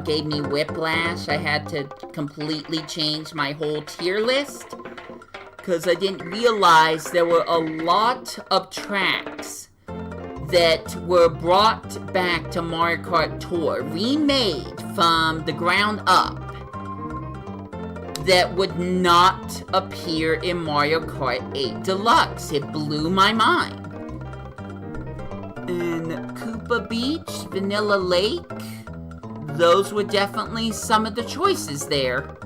gave me whiplash. I had to completely change my whole tier list. Because I didn't realize there were a lot of tracks that were brought back to Mario Kart Tour, remade from the ground up, that would not appear in Mario Kart 8 Deluxe. It blew my mind. And Koopa Beach, Vanilla Lake, those were definitely some of the choices there.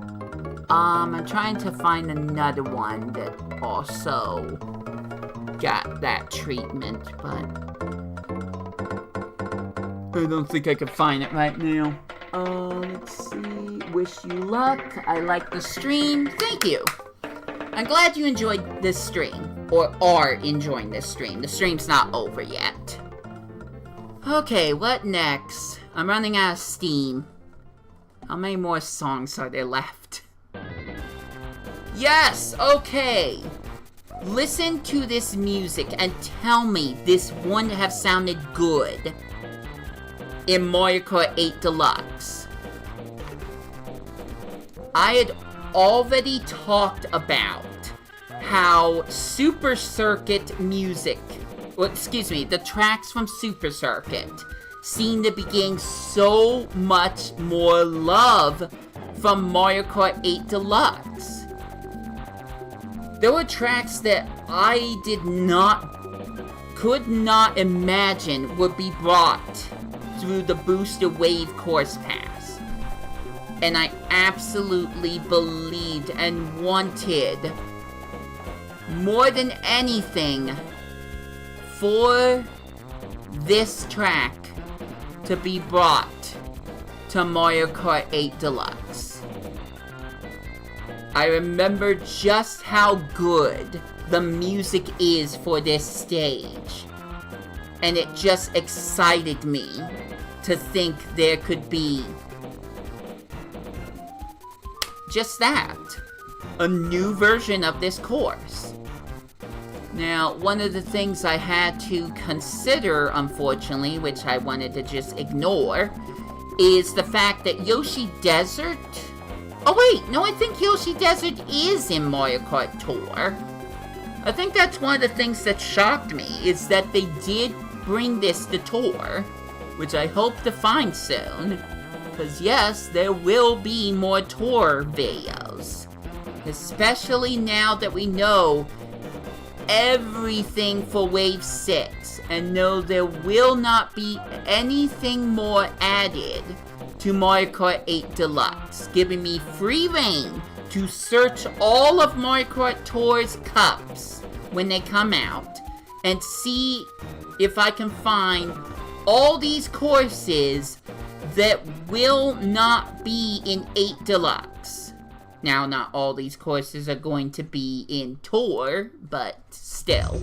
I'm trying to find another one that also got that treatment, but I don't think I can find it right now. Let's see. Wish you luck. I like the stream. Thank you. I'm glad you enjoyed this stream, or are enjoying this stream. The stream's not over yet. Okay, what next? I'm running out of steam. How many more songs are there left? Yes, okay. Listen to this music and tell me this wouldn't have sounded good in Mario Kart 8 Deluxe. I had already talked about how Super Circuit music, well, excuse me, the tracks from Super Circuit seem to be getting so much more love from Mario Kart 8 Deluxe. There were tracks that I could not imagine would be brought through the Booster Wave Course Pass. And I absolutely believed and wanted, more than anything, for this track to be brought to Mario Kart 8 Deluxe. I remember just how good the music is for this stage. And it just excited me to think there could be just that. A new version of this course. Now, one of the things I had to consider, unfortunately, which I wanted to just ignore, is the fact that Yoshi Desert... Oh wait, no, I think Yoshi Desert is in Mario Kart Tour. I think that's one of the things that shocked me, is that they did bring this to Tour, which I hope to find soon. Because yes, there will be more Tour videos. Especially now that we know everything for Wave 6, and know there will not be anything more added to Mario Kart 8 Deluxe, giving me free reign to search all of Mario Kart Tour's cups when they come out, and see if I can find all these courses that will not be in 8 Deluxe. Now, not all these courses are going to be in Tour, but still.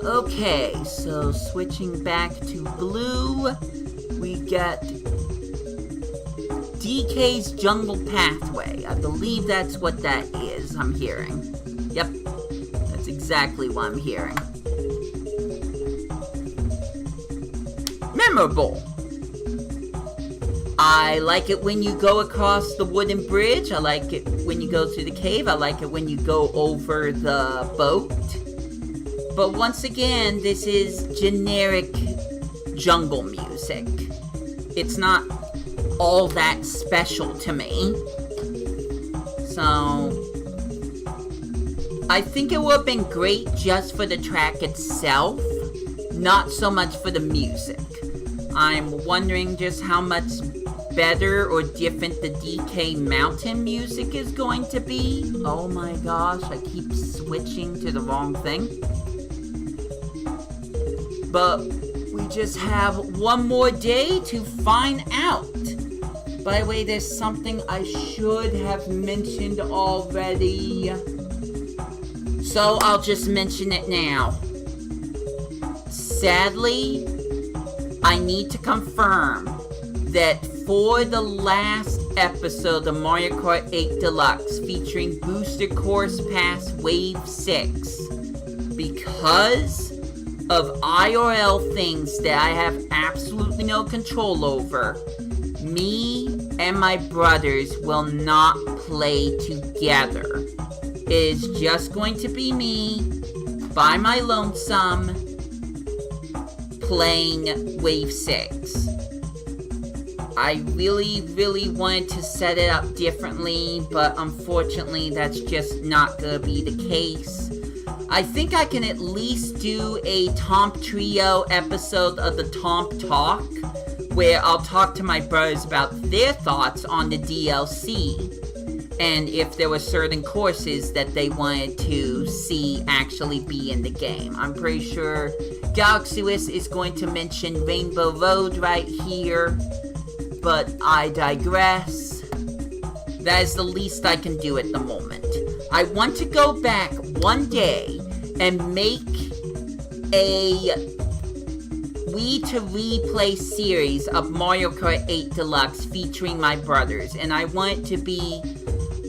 Okay, so switching back to blue, we got DK's Jungle Pathway. I believe that's what that is, I'm hearing. Yep, that's exactly what I'm hearing. Memorable. I like it when you go across the wooden bridge. I like it when you go through the cave. I like it when you go over the boat. But once again, this is generic jungle music. It's not all that special to me. So I think it would have been great just for the track itself, not so much for the music. I'm wondering just how much better or different the DK Mountain music is going to be. Oh my gosh, I keep switching to the wrong thing. But we just have one more day to find out. By the way, there's something I should have mentioned already. So I'll just mention it now. Sadly, I need to confirm that for the last episode of Mario Kart 8 Deluxe featuring Booster Course Pass Wave 6, because of IRL things that I have absolutely no control over, me and my brothers will not play together. It is just going to be me, by my lonesome, playing Wave 6. I really wanted to set it up differently, but unfortunately that's just not gonna be the case. I think I can at least do a Tomp Trio episode of the Tomp Talk, where I'll talk to my brothers about their thoughts on the DLC, and if there were certain courses that they wanted to see actually be in the game. I'm pretty sure Galaxy is going to mention Rainbow Road right here, but I digress. That is the least I can do at the moment. I want to go back one day and make a Wii2PLAY series of Mario Kart 8 Deluxe featuring my brothers, and I want it to be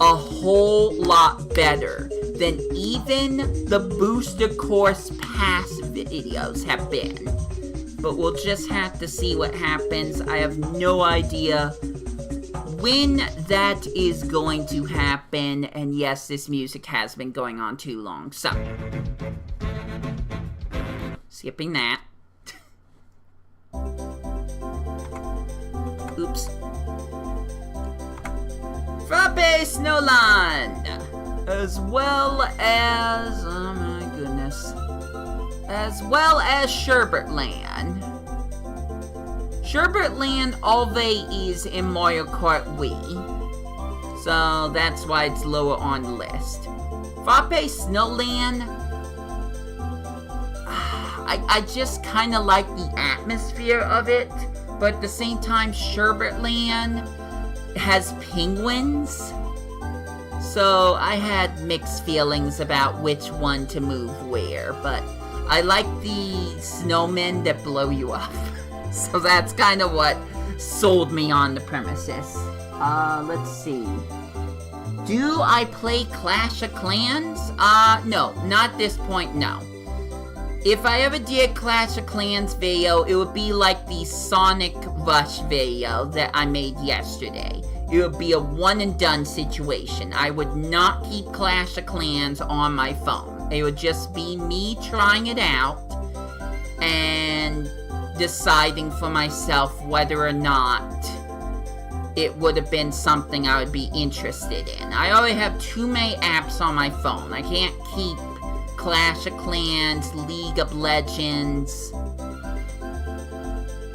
a whole lot better than even the Booster Course Pass videos have been. But we'll just have to see what happens. I have no idea when that is going to happen. And yes, this music has been going on too long. So, skipping that. Oops. Frappe Snowland! As well as... oh my goodness. As well as Sherbetland. Sherbetland always is in Mario Kart Wii, so that's why it's lower on the list. Frappe Snowland, I just kind of like the atmosphere of it, but at the same time, Sherbetland has penguins, so I had mixed feelings about which one to move where, but I like the snowmen that blow you up. So that's kind of what sold me on the premises. Let's see. Do I play Clash of Clans? No. Not at this point, no. If I ever did Clash of Clans video, it would be like the Sonic Rush video that I made yesterday. It would be a one and done situation. I would not keep Clash of Clans on my phone. It would just be me trying it out and deciding for myself whether or not it would have been something I would be interested in. I already have too many apps on my phone. I can't keep Clash of Clans, League of Legends.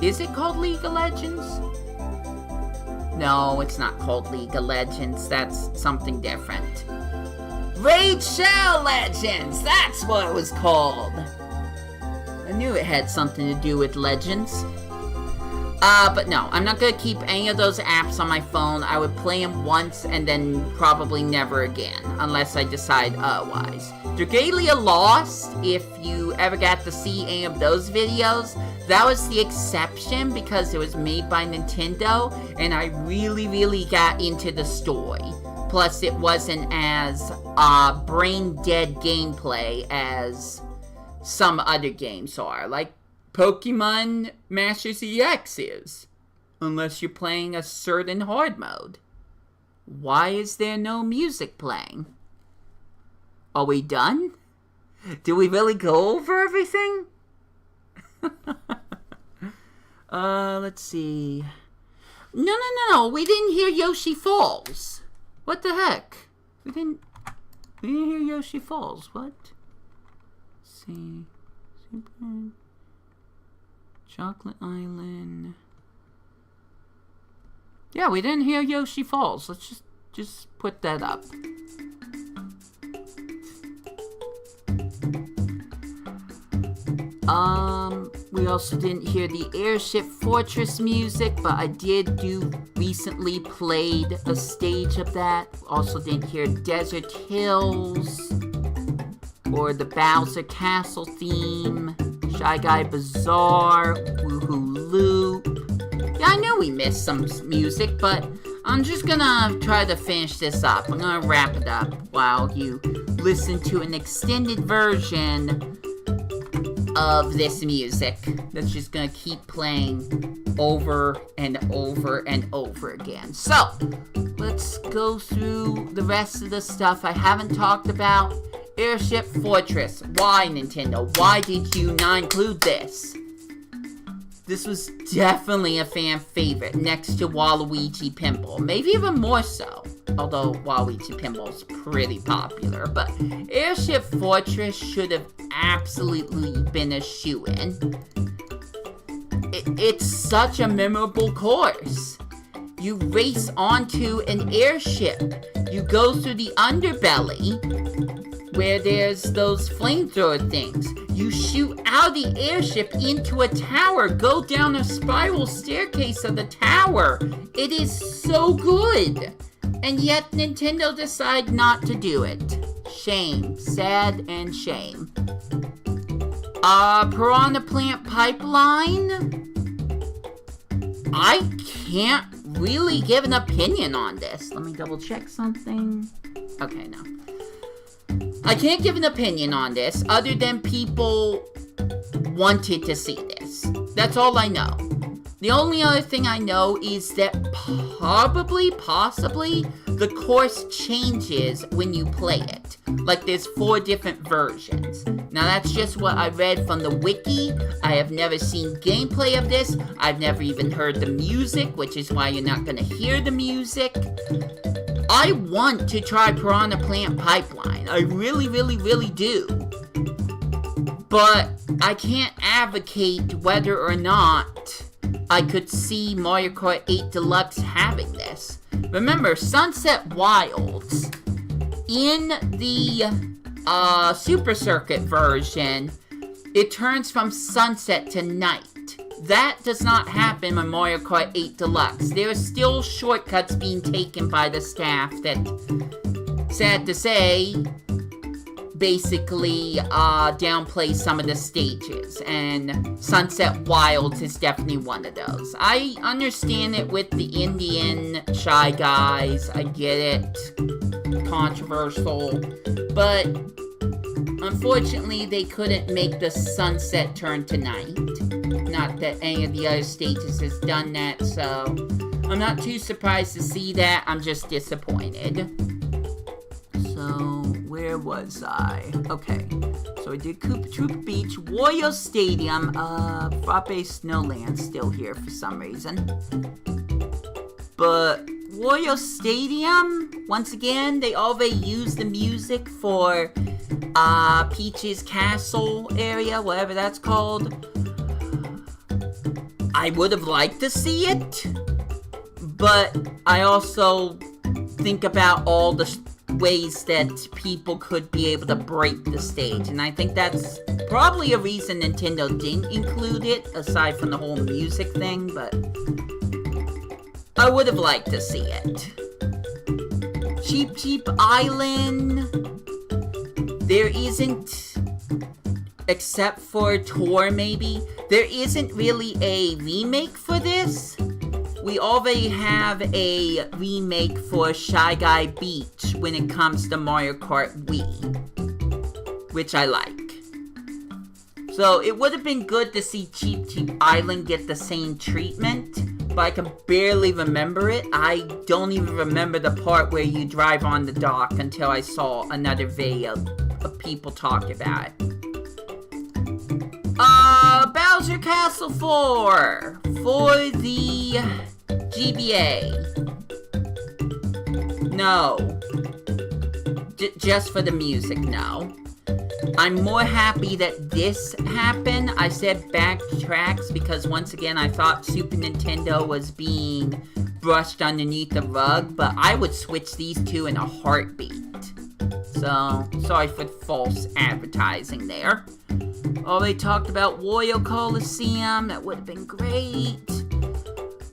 Is it called League of Legends? No, it's not called League of Legends. That's something different. Raid Shadow Legends! That's what it was called! I knew it had something to do with Legends. But no, I'm not gonna keep any of those apps on my phone. I would play them once and then probably never again, unless I decide otherwise. Dragalia Lost, if you ever got to see any of those videos, that was the exception because it was made by Nintendo, and I really got into the story. Plus, it wasn't as brain-dead gameplay as some other games are, like Pokemon Masters EX is, unless you're playing a certain hard mode. Why is there no music playing? Are we done? Did we really go over everything? Let's see. No, we didn't hear Yoshi Falls. What the heck? We didn't hear Yoshi Falls, what? Let's see. Chocolate Island. Yeah, we didn't hear Yoshi Falls. Let's just put that up. We also didn't hear the Airship Fortress music, but I recently played a stage of that. Also didn't hear Desert Hills, or the Bowser Castle theme, Shy Guy Bazaar, Woohoo Loop. Yeah, I know we missed some music, but I'm just gonna try to finish this up. I'm gonna wrap it up while you listen to an extended version of this music that's just gonna keep playing over and over and over again. So, let's go through the rest of the stuff I haven't talked about. Airship Fortress. Why, Nintendo? Why did you not include this? This was definitely a fan favorite, next to Waluigi Pinball. Maybe even more so. Although Waluigi Pinball's pretty popular. But Airship Fortress should have absolutely been a shoo-in. It's such a memorable course. You race onto an airship. You go through the underbelly, where there's those flamethrower things. You shoot out of the airship into a tower, go down a spiral staircase of the tower. It is so good. And yet Nintendo decided not to do it. Shame. Sad and shame. Piranha Plant Pipeline? I can't really give an opinion on this. Let me double check something. Okay, no. I can't give an opinion on this other than people wanted to see this. That's all I know. The only other thing I know is that possibly, the course changes when you play it. Like there's 4 different versions. Now that's just what I read from the wiki. I have never seen gameplay of this. I've never even heard the music, which is why you're not gonna hear the music. I want to try Piranha Plant Pipeline. I really do. But I can't advocate whether or not I could see Mario Kart 8 Deluxe having this. Remember, Sunset Wilds, in the Super Circuit version, it turns from sunset to night. That does not happen in Mario Kart 8 Deluxe. There are still shortcuts being taken by the staff that, sad to say, basically downplay some of the stages, and Sunset Wilds is definitely one of those. I understand it with the Indian Shy Guys, I get it, controversial, but unfortunately they couldn't make the sunset turn to night. Not that any of the other stages has done that, so I'm not too surprised to see that. I'm just disappointed. So, where was I? Okay, so I did Koopa Troopa Beach, Wario Stadium, Frappe Snowland still here for some reason. But Wario Stadium, once again, they already used the music for Peach's Castle area, whatever that's called. I would have liked to see it, but I also think about all the ways that people could be able to break the stage, and I think that's probably a reason Nintendo didn't include it, aside from the whole music thing, but I would have liked to see it. Cheep Cheep Island, there isn't, except for Tour maybe, there isn't really a remake for this. We already have a remake for Shy Guy Beach when it comes to Mario Kart Wii, which I like. So it would have been good to see Cheep Cheep Island get the same treatment, but I can barely remember it. I don't even remember the part where you drive on the dock until I saw another video of people talk about it. Bowser Castle 4 for the GBA. No. Just for the music, no. I'm more happy that this happened. I said backtracks because once again I thought Super Nintendo was being brushed underneath the rug, but I would switch these two in a heartbeat. So, sorry for false advertising there. Oh, they talked about Royal Coliseum. That would have been great.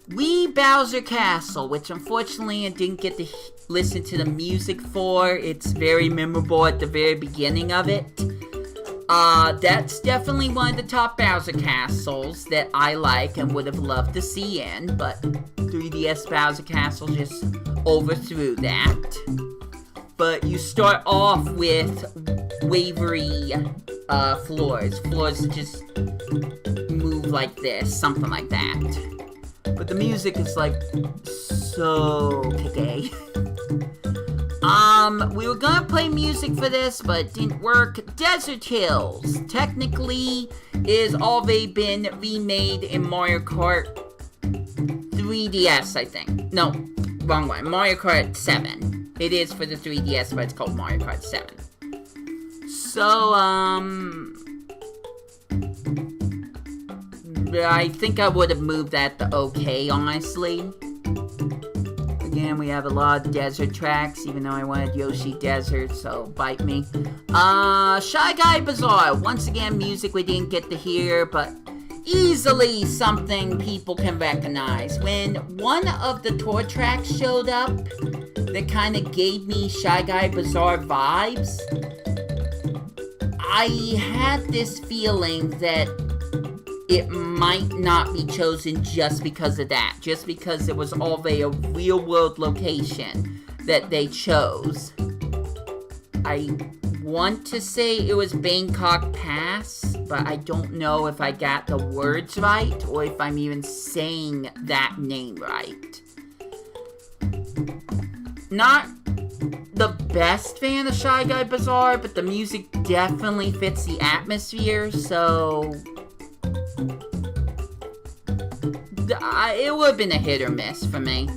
Wii Bowser Castle, which unfortunately I didn't get to listen to the music for. It's very memorable at the very beginning of it. That's definitely one of the top Bowser Castles that I like and would have loved to see in, but 3DS Bowser Castle just overthrew that. But you start off with wavery floors. Floors just move like this, something like that. But the music is like so gay. We were gonna play music for this, but it didn't work. Desert Hills technically is already been remade in Mario Kart 3DS, I think. No, wrong one. Mario Kart 7. It is for the 3DS, but it's called Mario Kart 7. So, I think I would have moved that to okay, honestly. Again, we have a lot of desert tracks, even though I wanted Yoshi Desert, so bite me. Shy Guy Bazaar. Once again, music we didn't get to hear, but easily something people can recognize. When one of the tour tracks showed up, that kind of gave me Shy Guy Bazaar vibes, I had this feeling that it might not be chosen just because of that. Just because it was already a real-world location that they chose. I want to say it was Bangkok Pass, but I don't know if I got the words right or if I'm even saying that name right. Not the best fan of Shy Guy Bazaar, but the music definitely fits the atmosphere, so it would have been a hit or miss for me.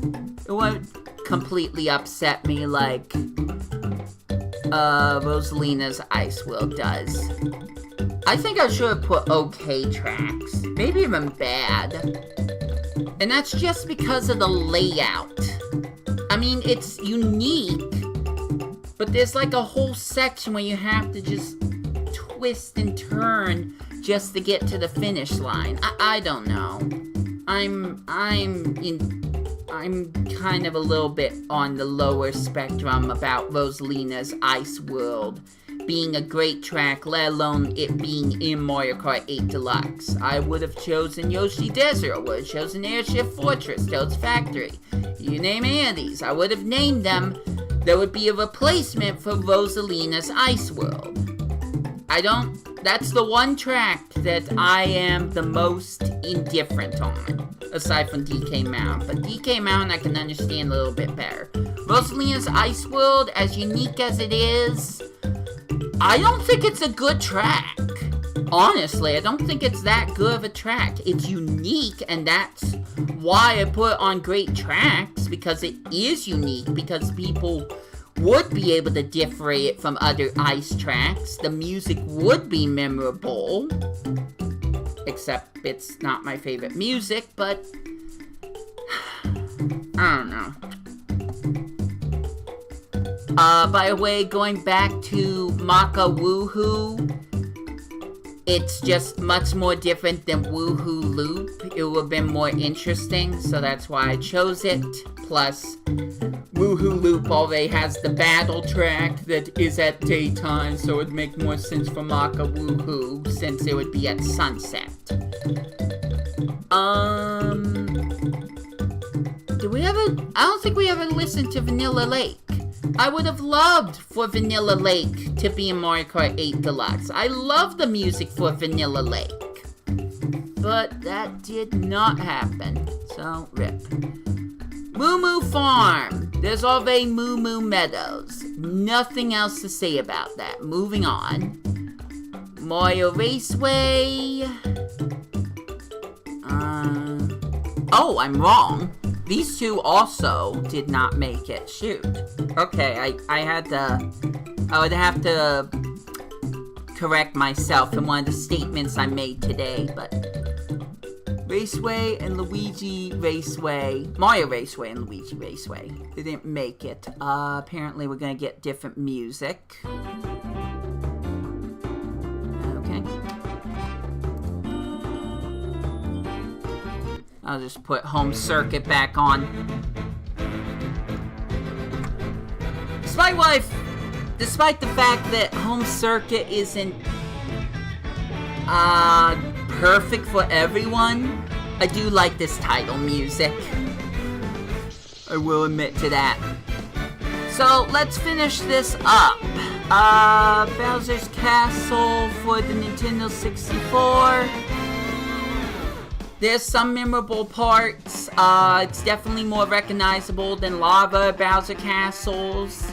It wouldn't completely upset me like Rosalina's Ice World does. I think I should have put okay tracks, maybe even bad. And that's just because of the layout. I mean, it's unique, but there's like a whole section where you have to just twist and turn just to get to the finish line. I don't know. I'm kind of a little bit on the lower spectrum about Rosalina's Ice World being a great track, let alone it being in Mario Kart 8 Deluxe. I would have chosen Yoshi Desert, I would have chosen Airship Fortress, Toad's Factory. You name any of these, I would have named them. There would be a replacement for Rosalina's Ice World. That's the one track that I am the most indifferent on, aside from DK Mountain. But DK Mountain I can understand a little bit better. Rosalina's Ice World, as unique as it is, I don't think it's a good track. Honestly, I don't think it's that good of a track. It's unique, and that's why I put it on great tracks, because it is unique, because people would be able to differentiate it from other ice tracks. The music would be memorable, except it's not my favorite music, but I don't know. By the way, going back to Maka Woohoo, it's just much more different than Woohoo Loop. It would have been more interesting, so that's why I chose it. Plus, Woohoo Loop already has the battle track that is at daytime, so it would make more sense for Maka Woohoo, since it would be at sunset. I don't think we ever listened to Vanilla Lake. I would have loved for Vanilla Lake to be in Mario Kart 8 Deluxe. I love the music for Vanilla Lake. But that did not happen. So, rip. Moo Moo Farm. There's already Moo Moo Meadows. Nothing else to say about that. Moving on. Mario Raceway. Oh, I'm wrong. These two also did not make it. Shoot. Okay, I would have to correct myself in one of the statements I made today, but Raceway and Luigi Raceway, Mario Raceway and Luigi Raceway, they didn't make it. Apparently we're gonna get different music. Okay. I'll just put Home Circuit back on. Despite the fact that Home Circuit isn't perfect for everyone, I do like this title music. I will admit to that. So let's finish this up. Bowser's Castle for the Nintendo 64. There's some memorable parts. It's definitely more recognizable than Lava Bowser Castles.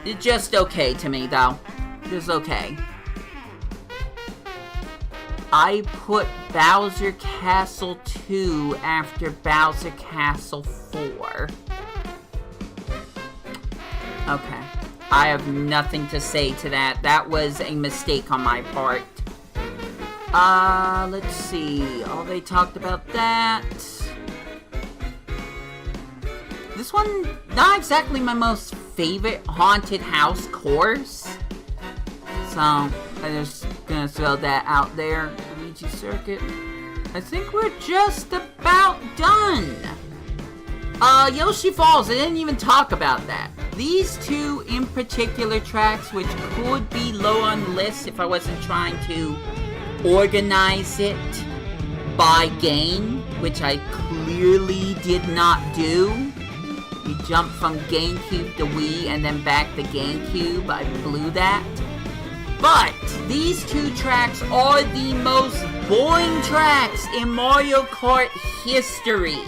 It's just okay to me, though. Just okay. I put Bowser Castle 2 after Bowser Castle 4. Okay. I have nothing to say to that. That was a mistake on my part. Let's see. Oh, they talked about that. This one, not exactly my most favorite haunted house course. So, I'm just gonna throw that out there. Luigi Circuit. I think we're just about done. Yoshi Falls, I didn't even talk about that. These two in particular tracks, which could be low on the list if I wasn't trying to organize it by game, which I clearly did not do. You jump from GameCube to Wii and then back to GameCube. I blew that. But these two tracks are the most boring tracks in Mario Kart history.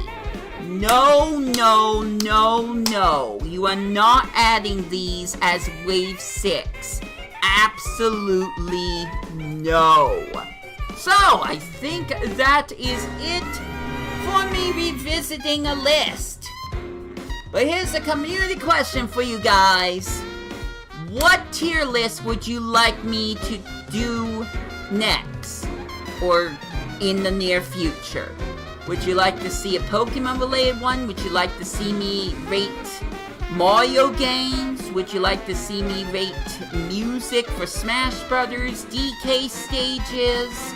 No, no, no, no. You are not adding these as Wave 6. Absolutely no. So, I think that is it for me revisiting a list. But here's a community question for you guys. What tier list would you like me to do next? Or in the near future? Would you like to see a Pokemon related one? Would you like to see me rate Mario games? Would you like to see me rate music for Smash Brothers, DK stages?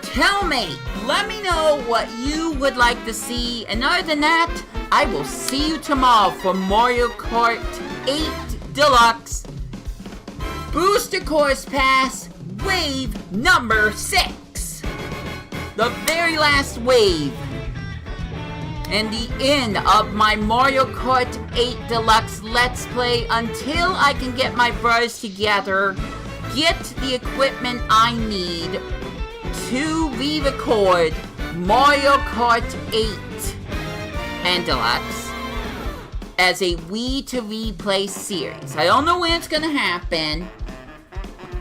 Tell me! Let me know what you would like to see. And other than that, I will see you tomorrow for Mario Kart 8 Deluxe Booster Course Pass Wave number 6. The very last wave. And the end of my Mario Kart 8 Deluxe Let's Play until I can get my brothers together, get the equipment I need to re-record Mario Kart 8 and Deluxe as a Wii2PLAY series. I don't know when it's gonna happen,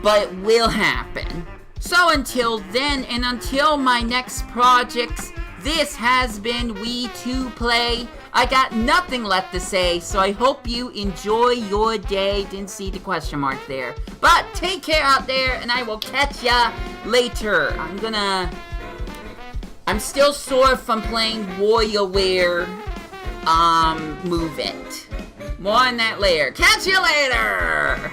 but it will happen. So until then, and until my next projects, this has been Wii2PLAY. I got nothing left to say, so I hope you enjoy your day. Didn't see the question mark there. But take care out there, and I will catch ya later. I'm still sore from playing WarioWare, Move It. More on that later. Catch you later!